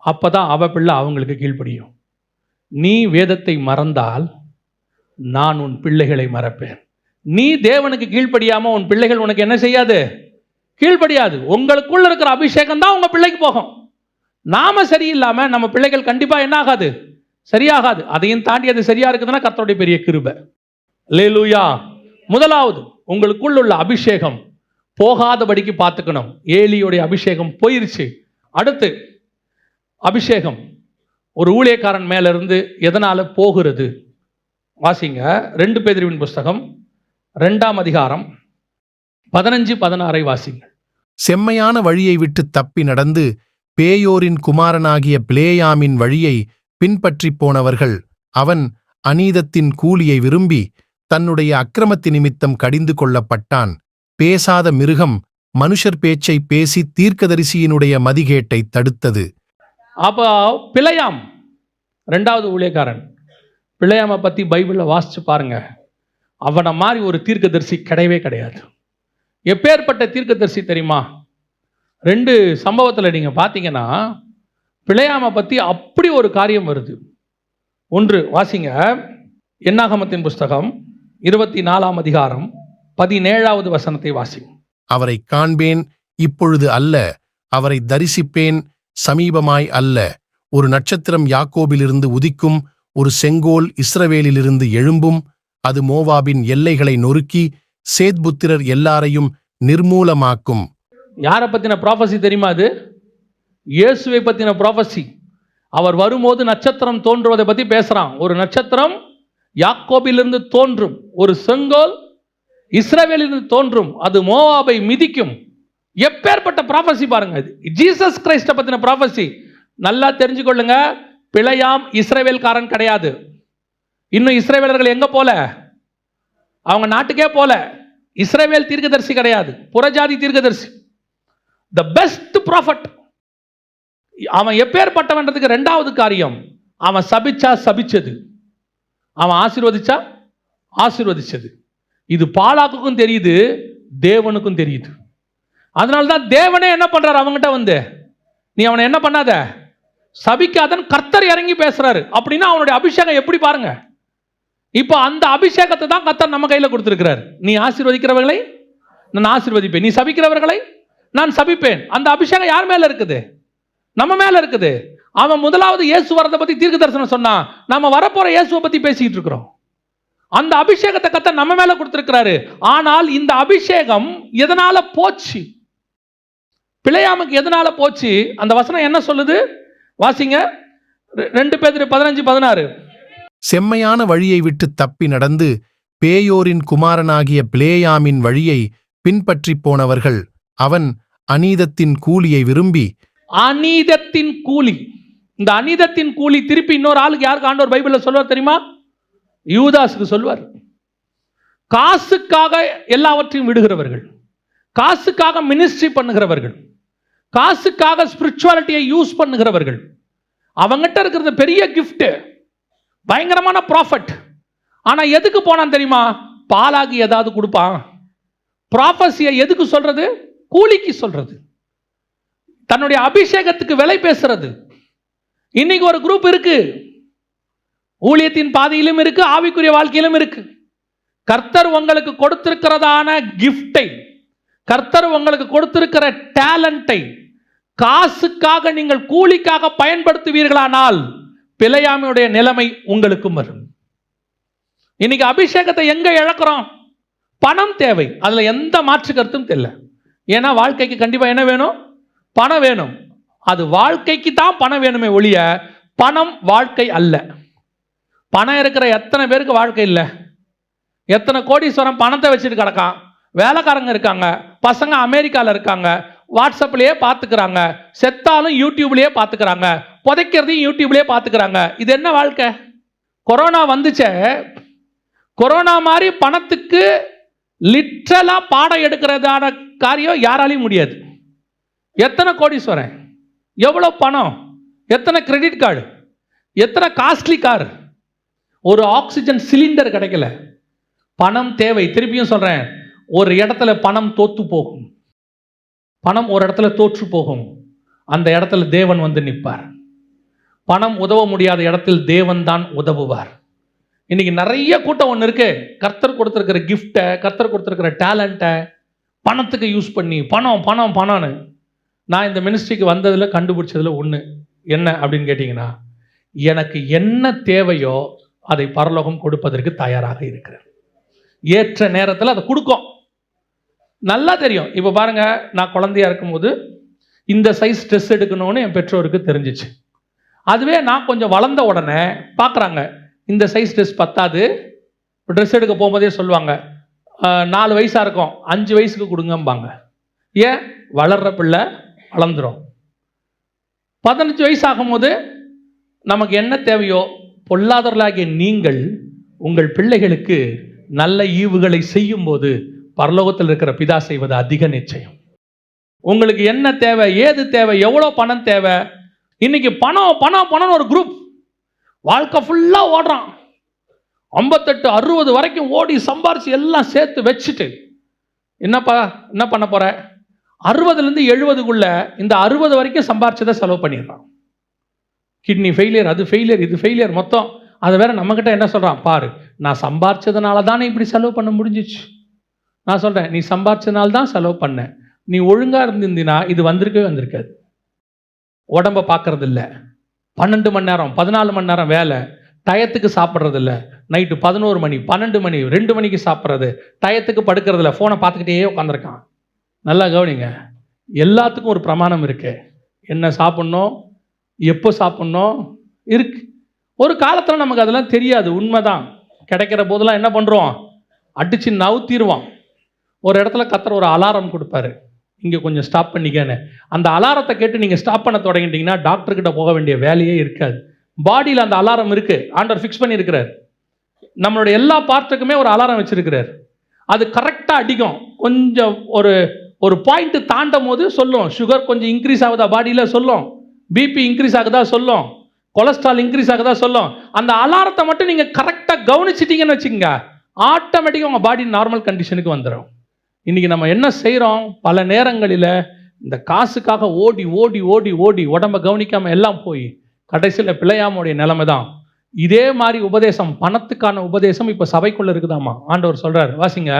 அப்போ தான் அவள் பிள்ளை அவங்களுக்கு கீழ்ப்படியும். நீ வேதத்தை மறந்தால் நான் உன் பிள்ளைகளை மறப்பேன். நீ தேவனுக்கு கீழ்ப்படியாமல் உன் பிள்ளைகள் உனக்கு என்ன செய்யாது? கீழ்ப்படியாது. உங்களுக்குள்ள இருக்கிற அபிஷேகம் தான் உங்கள் பிள்ளைக்கு போகும். நாம சரியில்லாமல் நம்ம பிள்ளைகள் கண்டிப்பாக என்ன ஆகாது? சரியாகாது. அதையும் தாண்டி அது சரியா இருக்குதுன்னா கர்த்தருடைய பெரிய கிருபை. அல்லேலூயா. முதலாவது, உங்களுக்குள்ள உள்ள அபிஷேகம் போகாதபடிக்கு பார்த்துக்கணும். ஏலியோடைய அபிஷேகம் போயிருச்சு. அடுத்து, அபிஷேகம் ஒரு ஊழியக்காரன் மேல இருந்து எதனால போகிறது? வாசிங்க 2 பேதுருவின் புஸ்தகம் 2ஆம் அதிகாரம் 15-16 வாசிங்க. செம்மையான வழியை விட்டு தப்பி நடந்து பேயோரின் குமாரனாகிய பிலேயாமின் வழியை பின்பற்றிப் போனவர்கள், அவன் அநீதத்தின் கூலியை விரும்பி தன்னுடைய அக்கிரமத்தி நிமித்தம் கடிந்து கொள்ளப்பட்டான். பேசாத மிருகம் மனுஷர் பேச்சை பேசி தீர்க்கதரிசியினுடைய மதிகேட்டை தடுத்தது. அப்போ பிலேயாம் 2வது ஊழியக்காரன். பிலேயாமை பற்றி பைபிளில் வாசிச்சு பாருங்க. அவனை மாதிரி ஒரு தீர்க்கதரிசி கிடையவே கிடையாது. எப்பேற்பட்ட தீர்க்கதரிசி தெரியுமா? 2 சம்பவத்தில் நீங்கள் பார்த்தீங்கன்னா பிலேயாமை பற்றி அப்படி ஒரு காரியம் வருது. ஒன்று வாசிங்க, என்னாகமத்தின் புஸ்தகம் 24ஆம் அதிகாரம் 17வது வசனத்தை வாசிங்க. அவரை காண்பேன், இப்பொழுது அல்ல, அவரை தரிசிப்பேன், சமீபமாய் அல்ல. ஒரு நட்சத்திரம் யாக்கோபிலிருந்து உதிக்கும், ஒரு செங்கோல் இஸ்ரவேலிலிருந்து எழும்பும். அது மோவாபின் எல்லைகளை நொறுக்கி சேத்புத்திரர் எல்லாரையும் நிர்மூலமாக்கும். யாரை பற்றின ப்ராஃபஸி தெரியுமா? அது இயேசுவை பற்றின ப்ராஃபஸி. அவர் வரும்போது நட்சத்திரம் தோன்றுவதை பற்றி பேசுகிறான். ஒரு நட்சத்திரம் யாக்கோபிலிருந்து தோன்றும், ஒரு செங்கோல் இஸ்ரவேலிலிருந்து தோன்றும், அது மோவாபை மிதிக்கும். எப்பேற்பட்ட ப்ராஃபஸி பாருங்க. ஜீசஸ் கிரைஸ்ட பற்றின ப்ராஃபஸி. நல்லா தெரிஞ்சுக்கொள்ளுங்க, பிலேயாம் இஸ்ரவேல்காரன் கிடையாது. இன்னும் இஸ்ரவேலர்கள் எங்க போல? அவங்க நாட்டுக்கே போல. இஸ்ரவேல் தீர்க்கதரிசி கிடையாது, புறஜாதி தீர்க்கதரிசி. The best prophet. அவன் எப்பேற்பட்டவன்றதுக்கு 2வது காரியம், அவன் சபிச்சா சபிச்சது, அவன் ஆசீர்வதிச்சா ஆசீர்வதிச்சது. இது பாலாக்குக்கும் தெரியுது, தேவனுக்கும் தெரியுது. அதனால்தான் தேவனே என்ன பண்றாரு? அவங்ககிட்ட நீ அவனை என்ன பண்ணாத, சபிக்காதன் கர்த்தர் இறங்கி பேசுறாரு. அப்படின்னா அவனுடைய அபிஷேகம் எப்படி பாருங்க. இப்போ அந்த அபிஷேகத்தை தான் கர்த்தர் நம்ம கையில் கொடுத்திருக்கிறார். நீ ஆசீர்வதிக்கிறவர்களை நான் ஆசீர்வதிப்பேன், நீ சபிக்கிறவர்களை நான் சபிப்பேன். அந்த அபிஷேகம் யார் மேல இருக்குது? நம்ம மேல இருக்குது. அவன் முதலாவது இயேசு வரதை பத்தி தீர்க்க தரிசனம் சொன்னா, நம்ம வரப்போற இயேசுவை பத்தி பேசிட்டு இருக்கிறோம். அந்த அபிஷேகத்தை கர்த்தர் நம்ம மேல கொடுத்திருக்கிறாரு. ஆனால் இந்த அபிஷேகம் எதனால போச்சு? பிலேயாமுக்கு எதனால போச்சு? அந்த வசனம் என்ன சொல்லுது? வாசிங்க 2 பேதுரு 15-16. செம்மையான வழியை விட்டு தப்பி நடந்து பேயோரின் குமாரனாகிய பிலேயாமின் வழியை பின்பற்றிப் போனவர்கள். அவன் அநீதத்தின் கூலியை விரும்பி, அநீதத்தின் கூலி. இந்த அநீதத்தின் கூலி திருப்பி இன்னொரு ஆளுக்கு யாருக்கு ஆண்டவர் பைபிள்ல சொல்வார் தெரியுமா? யூதாஸுக்கு சொல்வார். காசுக்காக எல்லாவற்றையும் விடுகிறவர்கள், காசுக்காக மினிஸ்ட்ரி பண்ணுகிறவர்கள், காசுக்காக ஸ்பிரிச்சுவாலிட்டியை யூஸ் பண்ணுகிறவர்கள், அவங்ககிட்ட இருக்கிறது பெரிய கிஃப்ட், பயங்கரமான ப்ராஃபிட். ஆனா எதுக்கு போனான் தெரியுமா? பாலாகி ஏதாவது கொடுப்பான். ப்ராஃபஸியை எதுக்கு சொல்றது? கூலிக்கு சொல்றது, தன்னுடைய அபிஷேகத்துக்கு விலை பேசுறது. இன்னைக்கு ஒரு குரூப் இருக்கு, ஊழியத்தின் பாதையிலும் இருக்கு, ஆவிக்குரிய வாழ்க்கையிலும் இருக்கு. கர்த்தர் உங்களுக்கு கொடுத்திருக்கிறதான கிஃப்டை, கர்த்தர் உங்களுக்கு கொடுத்திருக்கிற டேலண்டை காசுக்காக நீங்கள் கூலிக்காக பயன்படுத்துவீர்களானால் பிலேயாமினுடைய நிலைமை உங்களுக்கும் வரும். இன்னைக்கு அபிஷேகத்தை எங்க இழக்கிறோம்? பணம் தேவை, அதுல எந்த மாற்று கருத்தும் தெரியல. ஏன்னா வாழ்க்கைக்கு கண்டிப்பா என்ன வேணும்? பணம் வேணும். அது வாழ்க்கைக்கு தான் பணம் வேணுமே ஒழிய பணம் வாழ்க்கை அல்ல. பணம் இருக்கிற எத்தனை பேருக்கு வாழ்க்கை இல்லை? எத்தனை கோடீஸ்வரன் பணத்தை வச்சுட்டு கிடக்கான். வேலைக்காரங்க இருக்காங்க, பசங்க அமெரிக்காவில் இருக்காங்க, வாட்ஸ்அப்லேயே பார்த்துக்கிறாங்க, செத்தாலும் யூடியூப்லேயே பார்த்துக்கிறாங்க, புதைக்கிறதையும் யூடியூப்லேயே பார்த்துக்கிறாங்க. இது என்ன வாழ்க்கை? கொரோனா வந்துச்சே, கொரோனா மாதிரி பணத்துக்கு லிட்ரலா பாடம் எடுக்கிறதான காரியம் யாராலையும் முடியாது. எத்தனை கோடீஸ்வரன், எவ்வளவு பணம், எத்தனை கிரெடிட் கார்டு, எத்தனை காஸ்ட்லி கார், ஒரு ஆக்சிஜன் சிலிண்டர் கிடைக்கல. பணம் தேவை. திருப்பியும் சொல்றேன், ஒரு இடத்துல பணம் தோத்து போகும், பணம் ஒரு இடத்துல தோற்று போகும், அந்த இடத்துல தேவன் வந்து நிற்பார். பணம் உதவ முடியாத இடத்தில் தேவன் தான் உதவுவார். இன்னைக்கு நிறைய கூட்டம் ஒன்று இருக்கு, கர்த்தர் கொடுத்திருக்கிற கிஃப்டை, கர்த்தர் கொடுத்திருக்கிற டேலண்ட்டை பணத்துக்கு யூஸ் பண்ணி பணம் பணம் பணம்னு. நான் இந்த மினிஸ்ட்ரிக்கு வந்ததுல கண்டுபிடிச்சதுல ஒன்று என்ன அப்படின்னு கேட்டிங்கன்னா, எனக்கு என்ன தேவையோ அதை பரலோகம் கொடுப்பதற்கு தயாராக இருக்கிறேன். ஏற்ற நேரத்தில் அதை கொடுக்கும். நல்லா தெரியும். இப்போ பாருங்க, நான் குழந்தையா இருக்கும்போது இந்த சைஸ் ட்ரெஸ் எடுக்கணும்னு என் பெற்றோருக்கு தெரிஞ்சிச்சு. அதுவே நான் கொஞ்சம் வளர்ந்த உடனே பார்க்குறாங்க, இந்த சைஸ் ட்ரெஸ் பத்தாது. ட்ரெஸ் எடுக்க போகும்போதே சொல்லுவாங்க, 4 வயசாக இருக்கும், 5 வயசுக்கு கொடுங்கம்பாங்க. ஏன்? வளர்ற பிள்ளை வளர்ந்துடும். 15 வயசு ஆகும்போது நமக்கு என்ன தேவையோ, பொல்லாதவர்களாகிய நீங்கள் உங்கள் பிள்ளைகளுக்கு நல்ல ஈவுகளை செய்யும் போது பரலோகத்தில் இருக்கிற பிதா செய்வது அதிக நிச்சயம். உங்களுக்கு என்ன தேவை, ஏது தேவை, எவ்வளோ பணம் தேவை? இன்னைக்கு பணம் பணம் பணம் ஒரு குரூப் வாழ்க்கை ஃபுல்லாக ஓடுறான். 58 60 வரைக்கும் ஓடி சம்பாரிச்சு எல்லாம் சேர்த்து வச்சுட்டு என்னப்பா என்ன பண்ண போற? 60லேருந்து 70க்குள்ள இந்த 60 வரைக்கும் சம்பாரிச்சதை செலவு பண்ணிடுறான். கிட்னி ஃபெயிலியர், அது ஃபெயிலியர், இது ஃபெயிலியர், மொத்தம். அதை வேற நம்மக்கிட்ட என்ன சொல்கிறான்? பாரு, நான் சம்பாரிச்சதுனால தானே இப்படி செலவு பண்ண முடிஞ்சிச்சு. நான் சொல்கிறேன், நீ சம்பாரிச்சதுனால தான் செலவு பண்ண. நீ ஒழுங்காக இருந்திருந்தீனா இது வந்திருக்காது. உடம்பை பார்க்கறது இல்லை, 12 மணி நேரம் 14 மணி நேரம் வேலை, டயத்துக்கு சாப்பிட்றது இல்லை, நைட்டு 11 மணி 12 மணி 2 மணிக்கு சாப்பிட்றது, டயத்துக்கு படுக்கிறது இல்லை, ஃபோனை பார்த்துக்கிட்டே உட்காந்துருக்கான். நல்லா கவனிங்க, எல்லாத்துக்கும் ஒரு பிரமாணம் இருக்கு. என்ன சாப்பிட்ணும், எப்போ சாப்பிட்ணும் இருக்கு. ஒரு காலத்தில் நமக்கு அதெல்லாம் தெரியாது, உண்மைதான். கிடைக்கிற போதெல்லாம் என்ன பண்ணுறோம்? அடித்து நவுத்திடுவான். ஒரு இடத்துல கர்த்தர் ஒரு அலாரம் கொடுப்பாரு, இங்கே கொஞ்சம் ஸ்டாப் பண்ணிக்கன்னு. அந்த அலாரத்தை கேட்டு நீங்கள் ஸ்டாப் பண்ண தொடங்கிட்டீங்கன்னா டாக்டர்கிட்ட போக வேண்டிய வேலையே இருக்காது. பாடியில் அந்த அலாரம் இருக்குது, ஆண்டவர் ஃபிக்ஸ் பண்ணியிருக்கிறார். நம்மளுடைய எல்லா பார்ட்டுக்குமே ஒரு அலாரம் வச்சிருக்கிறார். அது கரெக்டாக அடிக்கும். கொஞ்சம் ஒரு பாயிண்ட் தாண்டும் போது சொல்லும், சுகர் கொஞ்சம் இன்க்ரீஸ் ஆகுதா பாடியில் சொல்லும், பிபி இன்க்ரீஸ் ஆகுதா சொல்லும், கொலஸ்ட்ரால் இன்க்ரீஸ் ஆகுதா சொல்லும். அந்த அலாரத்தை மட்டும் நீங்கள் கரெக்டாக கவனிச்சிட்டிங்கன்னு வச்சுக்கோங்க, ஆட்டோமேட்டிக்காக உங்கள் பாடி நார்மல் கண்டிஷனுக்கு வந்துடும். இன்றைக்கி நம்ம என்ன செய்கிறோம்? பல நேரங்களில் இந்த காசுக்காக ஓடி ஓடி ஓடி ஓடி உடம்பை கவனிக்காமல் எல்லாம் போய் கடைசியில் பிழையாமுடைய நிலைமை தான். இதே மாதிரி உபதேசம், பணத்துக்கான உபதேசம் இப்போ சபைக்குள்ளே இருக்குதாமா. ஆண்டவர் சொல்கிறார், வாசிங்க,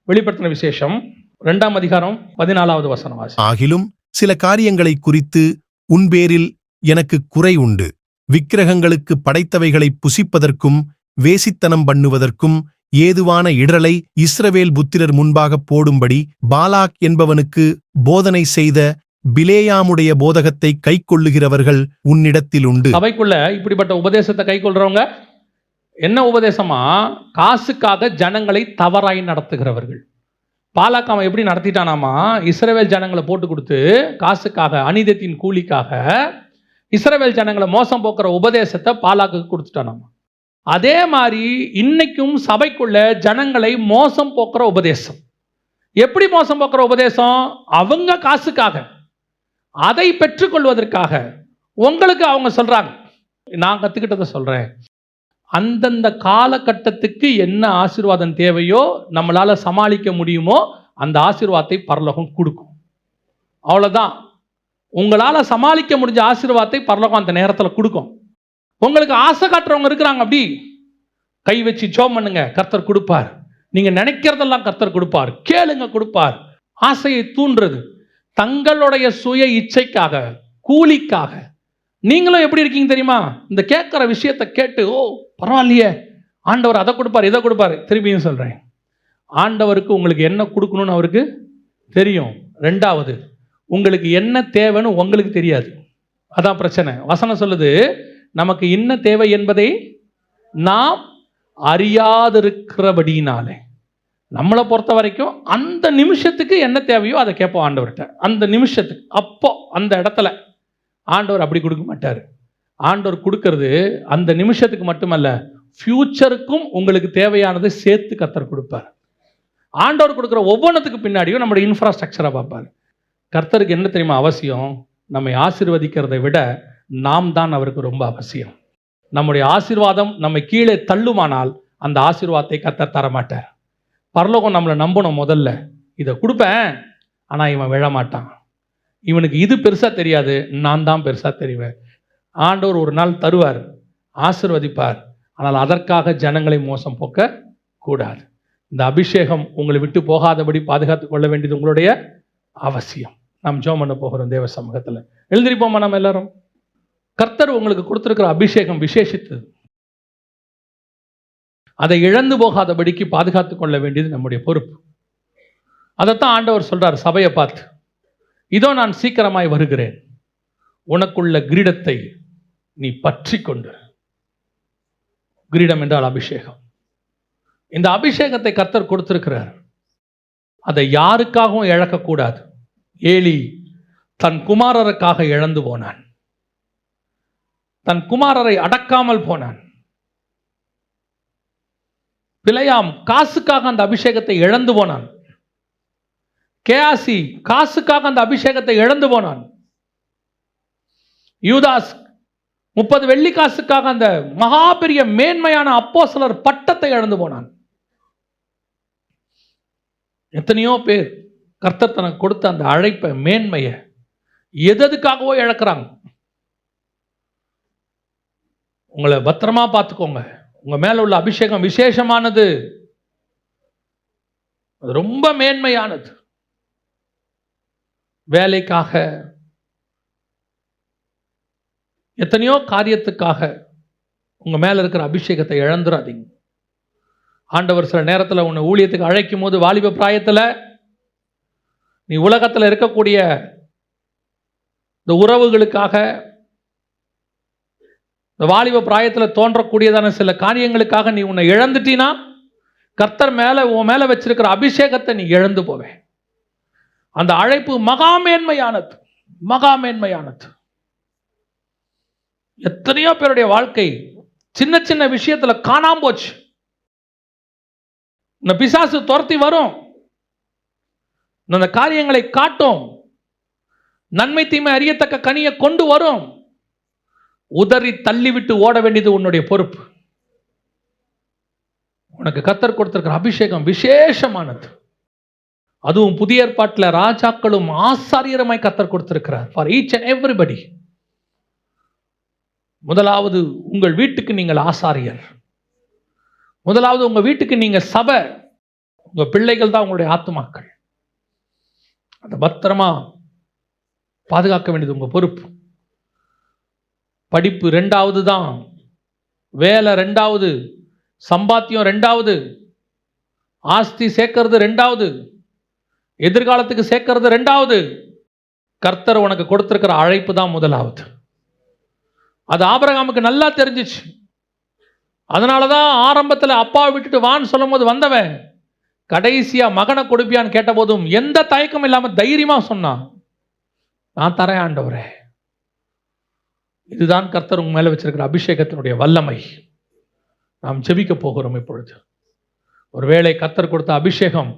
வெளிப்படுத்தின விசேஷம் 2ஆம் அதிகாரம் 14வது வசனம் வாசி. ஆகிலும் சில காரியங்களை குறித்து உன்பேரில் எனக்கு குறை உண்டு. விக்கிரகங்களுக்கு படைத்தவைகளை புசிப்பதற்கும் வேசித்தனம் பண்ணுவதற்கும் ஏதுவான இடரலை இஸ்ரவேல் புத்திரர் முன்பாக போடும்படி பாலாக் என்பவனுக்கு போதனை செய்த பிலேயாமுடைய போதகத்தை கைக்கொள்ளுகிறவர்கள் உன்னிடத்தில் உண்டு. சபைக்குள்ள இப்படிப்பட்ட உபதேசத்தை கைக்கொள்றவங்க என்ன உபதேசமா? காசுக்காக ஜனங்களை தவறாய் நடத்துகிறவர்கள். பாலாக் அவன் எப்படி நடத்திட்டானாமா? இஸ்ரவேல் ஜனங்களை போட்டு கொடுத்து காசுக்காக, அநீதத்தின் கூலிக்காக இஸ்ரவேல் ஜனங்களை மோசம் போக்குற உபதேசத்தை பாலாக்கு கொடுத்துட்டானாமா. அதே மாதிரி இன்னைக்கும் சபைக்குள்ள ஜனங்களை மோசம் போக்குற உபதேசம். எப்படி மோசம் போக்குற உபதேசம்? அவங்க காசுக்காக, அதை பெற்றுக்கொள்வதற்காக உங்களுக்கு அவங்க சொல்றாங்க. நான் கத்துக்கிட்டதை சொல்றேன். அந்தந்த காலகட்டத்துக்கு என்ன ஆசீர்வாதம் தேவையோ, நம்மளால சமாளிக்க முடியுமோ, அந்த ஆசீர்வாதத்தை பரலோகம் கொடுக்கும். அவ்வளவுதான். உங்களால சமாளிக்க முடிஞ்ச ஆசீர்வாதத்தை பரலோகம் அந்த நேரத்தில் கொடுக்கும். உங்களுக்கு ஆசை காட்டுறவங்க இருக்கிறாங்க, அப்படி கை வச்சு ஜெபம் பண்ணுங்க, கர்த்தர் கொடுப்பார். நீங்க நினைக்கிறதெல்லாம் கர்த்தர் கொடுப்பார். கேளுங்க, கொடுப்பார். ஆசையை தூண்டுறது தங்களுடைய சுய இச்சைக்காக, கூலிக்காக. நீங்களும் எப்படி இருக்கீங்க தெரியுமா? இந்த கேட்குற விஷயத்தை கேட்டு, ஓ பரவாயில்லையே, ஆண்டவர் அதை கொடுப்பார், இதை கொடுப்பார். திரும்பியும் சொல்றேன், ஆண்டவருக்கு உங்களுக்கு என்ன கொடுக்கணும்னு அவருக்கு தெரியும். ரெண்டாவது, உங்களுக்கு என்ன தேவைன்னு உங்களுக்கு தெரியாது. அதான் பிரச்சனை. வசனம் சொல்லுது, நமக்கு என்ன தேவை என்பதை நாம் அறியாதிருக்கிறபடினாலே. நம்மளை பொறுத்த வரைக்கும் அந்த நிமிஷத்துக்கு என்ன தேவையோ அதை கேட்போம் ஆண்டவர்கிட்ட. அந்த நிமிஷத்துக்கு, அப்போ அந்த இடத்துல ஆண்டவர் அப்படி கொடுக்க மாட்டார். ஆண்டவர் கொடுக்கறது அந்த நிமிஷத்துக்கு மட்டுமல்ல, ஃபியூச்சருக்கும் உங்களுக்கு தேவையானதை சேர்த்து கர்த்தர் கொடுப்பார். ஆண்டவர் கொடுக்குற ஒவ்வொன்றத்துக்கு பின்னாடியும் நம்மளுடைய இன்ஃப்ராஸ்ட்ரக்சரை பார்ப்பார். கர்த்தருக்கு என்ன தெரியுமா அவசியம்? நம்மை ஆசீர்வதிக்கிறதை விட நாம் தான் அவருக்கு ரொம்ப அவசியம். நம்முடைய ஆசீர்வாதம் நம்மை கீழே தள்ளுமானால் அந்த ஆசீர்வாதத்தை கர்த்தர் தரமாட்டார். பரலோகம் நம்மளை நம்பணும். முதல்ல இதை கொடுப்பேன், ஆனால் இவன் விழமாட்டான், இவனுக்கு இது பெருசாக தெரியாது, நான் தான் பெருசாக தெரிவேன். ஆண்டவர் ஒரு நாள் தருவார், ஆசீர்வதிப்பார். ஆனால் அதற்காக ஜனங்களை மோசம் போக்க கூடாது. இந்த அபிஷேகம் உங்களை விட்டு போகாதபடி பாதுகாத்து கொள்ள வேண்டியது உங்களுடைய அவசியம். நாம் ஜெபம் பண்ண போகிறோம் தேவ சமூகத்தில். எழுந்திருப்போமா நம்ம எல்லாரும்? கர்த்தர் உங்களுக்கு கொடுத்திருக்கிற அபிஷேகம் விசேஷித்தது. அதை இழந்து போகாதபடிக்கு பாதுகாத்து கொள்ள வேண்டியது நம்முடைய பொறுப்பு. அதைத்தான் ஆண்டவர் சொல்றார் சபையை பார்த்து, இதோ நான் சீக்கிரமாய் வருகிறேன், உனக்குள்ள கிரீடத்தை நீ பற்றி கொண்டு. கிரீடம் என்றால் அபிஷேகம். இந்த அபிஷேகத்தை கர்த்தர் கொடுத்திருக்கிறார். அதை யாருக்காகவும் இழக்கக்கூடாது. ஏலி தன் குமாரருக்காக இழந்து போனான். தன் குமாரரை அடக்காமல் போனான். பிலேயாம் காசுக்காக அந்த அபிஷேகத்தை இழந்து போனான். கேயாசி காசுக்காக அந்த அபிஷேகத்தை இழந்து போனான். யூதாஸ் 30 வெள்ளி காசுக்காக அந்த மகா பெரிய மேன்மையான அப்போஸ்தலர் பட்டத்தை இழந்து போனான். எத்தனையோ பேர் கர்த்தர் தனக்கு கொடுத்த அந்த அழைப்பை, மேன்மையை எதுக்காகவோ இழக்கிறாங்க. உங்களை பத்திரமா பார்த்துக்கோங்க. உங்க மேல உள்ள அபிஷேகம் விசேஷமானது, அது ரொம்ப மேன்மையானது. வேலைக்காக, எத்தனையோ காரியத்துக்காக உங்க மேல இருக்கிற அபிஷேகத்தை இழந்துடாதீங்க. ஆண்டவர் சில நேரத்தில் உன்னை ஊழியத்துக்கு அழைக்கும் போது, வாலிப பிராயத்தில் நீ உலகத்தில் இருக்கக்கூடிய இந்த உறவுகளுக்காக, இந்த வாலிப பிராயத்தில் தோன்றக்கூடியதான சில காரியங்களுக்காக நீ உன்னை இழந்துட்டீனா, கர்த்தர் மேல உன் மேல வச்சிருக்கிற அபிஷேகத்தை நீ இழந்து போவேன். அந்த அழைப்பு மகாமேன்மையானது, மகாமேன்மையானது. எத்தனையோ பேருடைய வாழ்க்கை சின்ன சின்ன விஷயத்துல காணாம போச்சு. இந்த பிசாசு துரத்தி வரும், அந்த காரியங்களை காட்டும், நன்மை தீமை அறியத்தக்க கனியை கொண்டு வரும். உதறி தள்ளிவிட்டு ஓட வேண்டியது உன்னுடைய பொறுப்பு. உனக்கு கர்த்தர் கொடுத்திருக்கிற அபிஷேகம் விசேஷமானது. அதுவும் புதிய ஏற்பாட்டில் ராஜாக்களும் ஆசாரியருமாய் கர்த்தர் கொடுத்திருக்கிறார். For each and everybody. முதலாவது உங்கள் வீட்டுக்கு நீங்கள் ஆசாரியர். முதலாவது உங்க வீட்டுக்கு நீங்க சபை. உங்க பிள்ளைகள் தான் உங்களுடைய ஆத்துமாக்கள். அதை பத்திரமா பாதுகாக்க வேண்டியது உங்க பொறுப்பு. படிப்பு ரெண்டாவது தான், வேலை ரெண்டாவது, சம்பாத்தியம் ரெண்டாவது, ஆஸ்தி சேர்க்கறது ரெண்டாவது, எதிர்காலத்துக்கு சேர்க்கறது ரெண்டாவது. கர்த்தர் உனக்கு கொடுத்திருக்கிற அழைப்பு தான் முதலாவது. அது ஆபிரகாமுக்கு நல்லா தெரிஞ்சிச்சு. அதனால தான் ஆரம்பத்தில் அப்பாவை விட்டுட்டு வான்னு சொல்லும் போது வந்தவன் கடைசியா மகனை கொடுப்பியான்னு கேட்ட போதும் எந்த தயக்கம் இல்லாம தைரியமா சொன்னான், நான் தரேன் ஆண்டவரே. இதுதான் கர்த்தர் உங்க மேல வச்சிருக்கிற அபிஷேகத்தினுடைய வல்லமை. நாம் ஜெபிக்க போகிறோம் இப்பொழுது. ஒருவேளை கர்த்தர் கொடுத்த அபிஷேகம்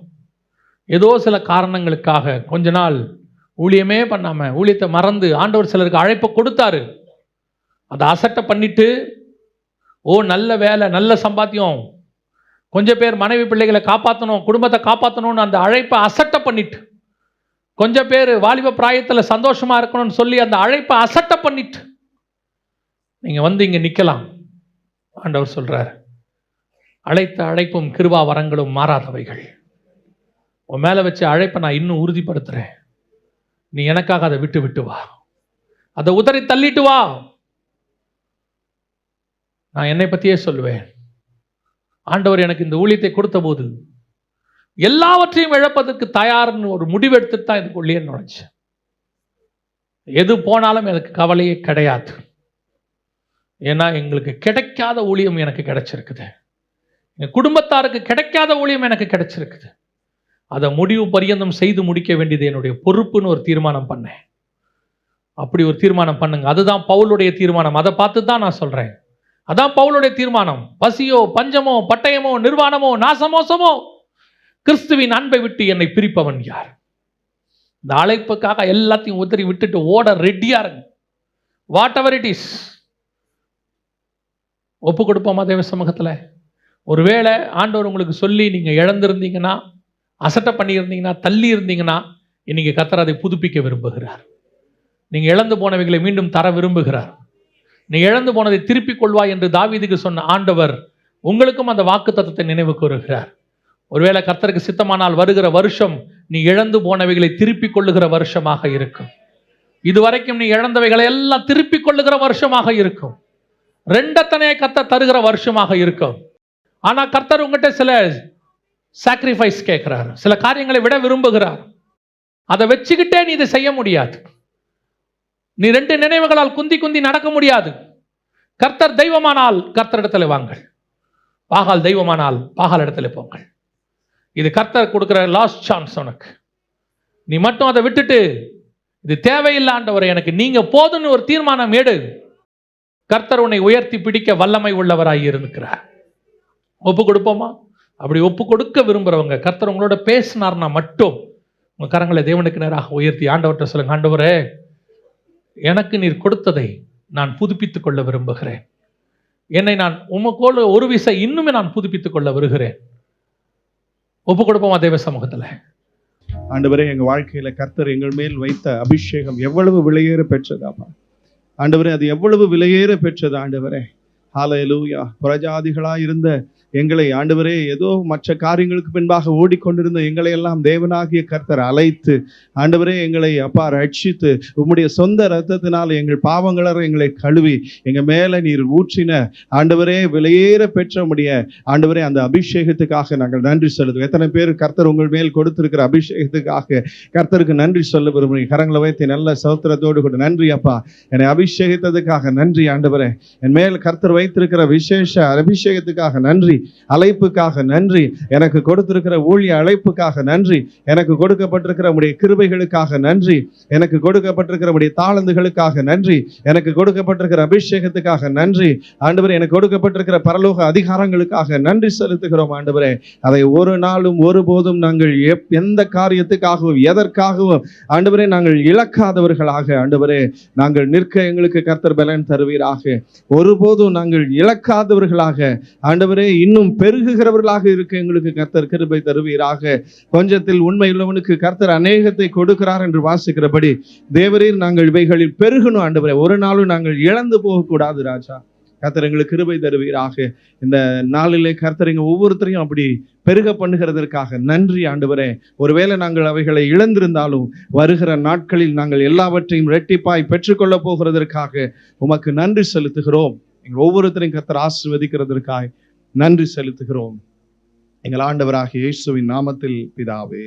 ஏதோ சில காரணங்களுக்காக கொஞ்ச நாள் ஊழியமே பண்ணாம ஊழியத்தை மறந்து ஆண்டவர் சிலருக்கு அழைப்பை கொடுத்தாரு. அதை அசட்டை பண்ணிட்டு நல்ல வேலை, நல்ல சம்பாத்தியம், கொஞ்சம் பேர் மனைவி பிள்ளைகளை காப்பாற்றணும், குடும்பத்தை காப்பாற்றணும்னு அந்த அழைப்பை அசட்டை பண்ணிட்டு, கொஞ்சம் பேர் வாலிப பிராயத்தில் சந்தோஷமா இருக்கணும்னு சொல்லி அந்த அழைப்பை அசட்டை பண்ணிட்டு நீங்க வந்து இங்க நிக்கலாம். ஆண்டவர் சொல்றார், அழைத்த அழைப்பும் கிருபா வரங்களும் மாறாதவைகள். உன் மேல வச்ச அழைப்பை நான் இன்னும் உறுதிப்படுத்துறேன். நீ எனக்காக அதை விட்டு விட்டு வா, அதை உதறி தள்ளிட்டு வா. நான் என்னை பத்தியே சொல்லுவேன். ஆண்டவர் எனக்கு இந்த ஊழியத்தை கொடுத்த போது எல்லாவற்றையும் இழப்பதற்கு தயார்னு ஒரு முடிவெடுத்துட்டு தான் இதுக்குள்ளேயே நுழைச்சேன். எது போனாலும் எனக்கு கவலையே கிடையாது. ஏன்னா எங்களுக்கு கிடைக்காத ஊழியம் எனக்கு கிடைச்சிருக்குது, என் குடும்பத்தாருக்கு கிடைக்காத ஊழியம் எனக்கு கிடைச்சிருக்குது. அதை முடிவு பரியந்தம் செய்து முடிக்க வேண்டியது என்னுடைய பொறுப்புன்னு ஒரு தீர்மானம் பண்ணேன். அப்படி ஒரு தீர்மானம் பண்ணுங்க. அதுதான் பவுலுடைய தீர்மானம். அதை பார்த்து தான் நான் சொல்றேன். அதான் பவுலுடைய தீர்மானம். பசியோ பஞ்சமோ பட்டயமோ நிர்வாணமோ நாசமோசமோ கிறிஸ்துவின் அன்பை விட்டு என்னை பிரிப்பவன் யார்? இந்த அழைப்புக்காக எல்லாத்தையும் உதறி விட்டுட்டு ஓட ரெடியா இருங்க. What ever it is. ஒப்பு கொடுப்போமா தேவ சமூகத்தில்? ஒருவேளை ஆண்டவர் உங்களுக்கு சொல்லி நீங்க இழந்திருந்தீங்கன்னா, அசட்டை பண்ணியிருந்தீங்கன்னா, தள்ளி இருந்தீங்கன்னா, இன்னைக்கு கர்த்தர் அதை புதுப்பிக்க விரும்புகிறார். நீங்க இழந்து போனவைகளை மீண்டும் தர விரும்புகிறார். நீ இழந்து போனதை திருப்பிக் கொள்வாய் என்று தாவீதுக்கு சொன்ன ஆண்டவர் உங்களுக்கும் அந்த வாக்குத்தத்தத்தை நினைவு கூறுகிறார். ஒருவேளை கர்த்தருக்கு சித்தமானால் வருகிற வருஷம் நீ இழந்து போனவைகளை திருப்பிக் கொள்ளுகிற வருஷமாக இருக்கும். இதுவரைக்கும் நீ இழந்தவைகளை எல்லாம் திருப்பிக் கொள்ளுகிற வருஷமாக இருக்கும். ரெண்டத்தனையை கர்த்தர் தருகிற வருஷமாக இருக்கும். ஆனா கர்த்தர் உங்ககிட்ட சில சாக்ரிஃபைஸ் கேட்கிறார், சில காரியங்களை விட விரும்புகிறார். அதை வச்சுக்கிட்டே நீ இதை செய்ய முடியாது. நீ ரெண்டு நினைவுகளால் குந்தி குந்தி நடக்க முடியாது. கர்த்தர் தெய்வமானால் கர்த்தர் இடத்துல வாங்கள், பாகால் தெய்வமானால் பாகால் இடத்துல போங்கள். இது கர்த்தர் கொடுக்கிற லாஸ்ட் சான்ஸ் உனக்கு. நீ மட்டும் அதை விட்டுட்டு இது தேவையில்லை ஆண்டவரே எனக்கு நீங்க போதுன்னு ஒரு தீர்மானம் எடு. கர்த்தர் உன்னை உயர்த்தி பிடிக்க வல்லமை உள்ளவராய் இருக்கிறார். ஒப்பு கொடுப்போமா? அப்படி ஒப்பு கொடுக்க விரும்புறவங்க, கர்த்தர் உங்களோட பேசினார்னா மட்டும் உங்க கரங்களை தேவனுக்கு நேராக உயர்த்தி ஆண்டவர்கிட்ட சொல்லுங்க, ஆண்டவரே எனக்கு நீர் கொடுத்ததை நான் புதுப்பித்துக் கொள்ள விரும்புகிறேன். என்னை நான் உமக்கோடு ஒரு விசை இன்னுமே நான் புதுப்பித்துக் கொள்ள வருகிறேன். ஒப்பு கொடுப்போமா தேவ சமூகத்தில்? ஆண்டவரே, எங்க வாழ்க்கையில கர்த்தர் எங்கள் மேல் வைத்த அபிஷேகம் எவ்வளவு விலையேற பெற்றதாப்பா ஆண்டவரே, அது எவ்வளவு விலையேற பெற்றது ஆண்டவரே. ஹல்லேலூயா. புறஜாதிகளாய் இருந்த எங்களை ஆண்டவரே, ஏதோ மற்ற காரியங்களுக்கு பின்பாக ஓடிக்கொண்டிருந்த எங்களை எல்லாம் தேவனாகிய கர்த்தர் அழைத்து ஆண்டவரே எங்களை அப்பா ரட்சித்து உம்முடைய சொந்த இரத்தத்தினால் எங்கள் பாவங்கள எங்களை கழுவி எங்க மேல நீர் ஊற்றின ஆண்டவரே விலையேற பெற்ற முடிய ஆண்டவரே அந்த அபிஷேகத்துக்காக நாங்கள் நன்றி செலுத்துவோம். எத்தனை பேர் கர்த்தர் உங்கள் மேல் கொடுத்திருக்கிற அபிஷேகத்துக்காக கர்த்தருக்கு நன்றி சொல்ல விரும்புகிறீங்க? கரங்களை வைத்து நல்ல சௌத்திரத்தோடு கூட நன்றி அப்பா, என்னை அபிஷேகித்ததுக்காக நன்றி ஆண்டவரே. என் மேல் கர்த்தர் வைத்திருக்கிற விசேஷ அபிஷேகத்துக்காக நன்றி, அழைப்புக்காக நன்றி, எனக்கு கொடுத்திருக்கிற ஊழிய அழைப்புக்காக நன்றி, எனக்கு கொடுக்கப்பட்டிருக்கிற உடைய கிருபைகளுக்காக நன்றி, எனக்கு கொடுக்கப்பட்டிருக்கிற உடைய தாளந்துகளுக்காக நன்றி, எனக்கு கொடுக்கப்பட்டிருக்கிற அபிஷேகத்துக்காக நன்றி ஆண்டவரே, எனக்கு கொடுக்கப்பட்டிருக்கிற பரலோக அதிகாரங்களுக்காக நன்றி செலுத்துகிறோம் ஆண்டவரே. அதை ஒரு நாளும் ஒருபோதும் நாங்கள் எந்த காரியத்துக்காகவும் எதற்காகவும் ஆண்டவரே நாங்கள் இழக்காதவர்களாக ஆண்டவரே நாங்கள் நிற்க எங்களுக்கு கர்த்தர் பலன் தருவீராக. ஒருபோதும் நாங்கள் இழக்காதவர்களாக ஆண்டவரே இன்னும் பெருகுகிறவர்களாக இருக்க எங்களுக்கு கர்த்தர் கிருபை தருவீராக. கொஞ்சத்தில் உண்மை உள்ளவனுக்கு கர்த்தர் அநேகத்தை கொடுக்கிறார் என்று வாசிக்கிறபடி தேவரீர் நாங்கள் இவைகளில் பெருகணும் ஆண்டவரே. ஒரு நாளும் நாங்கள் இழந்து போகக்கூடாது ராஜா. கர்த்தர் எங்களுக்கு கிருபை தருவீராக. இந்த நாளிலே கர்த்தர் எங்க ஒவ்வொருத்தரையும் அப்படி பெருக பண்ணுகிறதற்காக நன்றி ஆண்டவரே. ஒருவேளை நாங்கள் அவைகளை இழந்திருந்தாலும் வருகிற நாட்களில் நாங்கள் எல்லாவற்றையும் இரட்டிப்பாய் பெற்றுக்கொள்ள போகிறதற்காக உமக்கு நன்றி செலுத்துகிறோம். எங்கள் ஒவ்வொருத்தரையும் கர்த்தர் ஆசீர்வதிக்கிறதற்காக நன்றி செலுத்துகிறோம். எங்கள் ஆண்டவராகிய இயேசுவின் நாமத்தில் பிதாவே.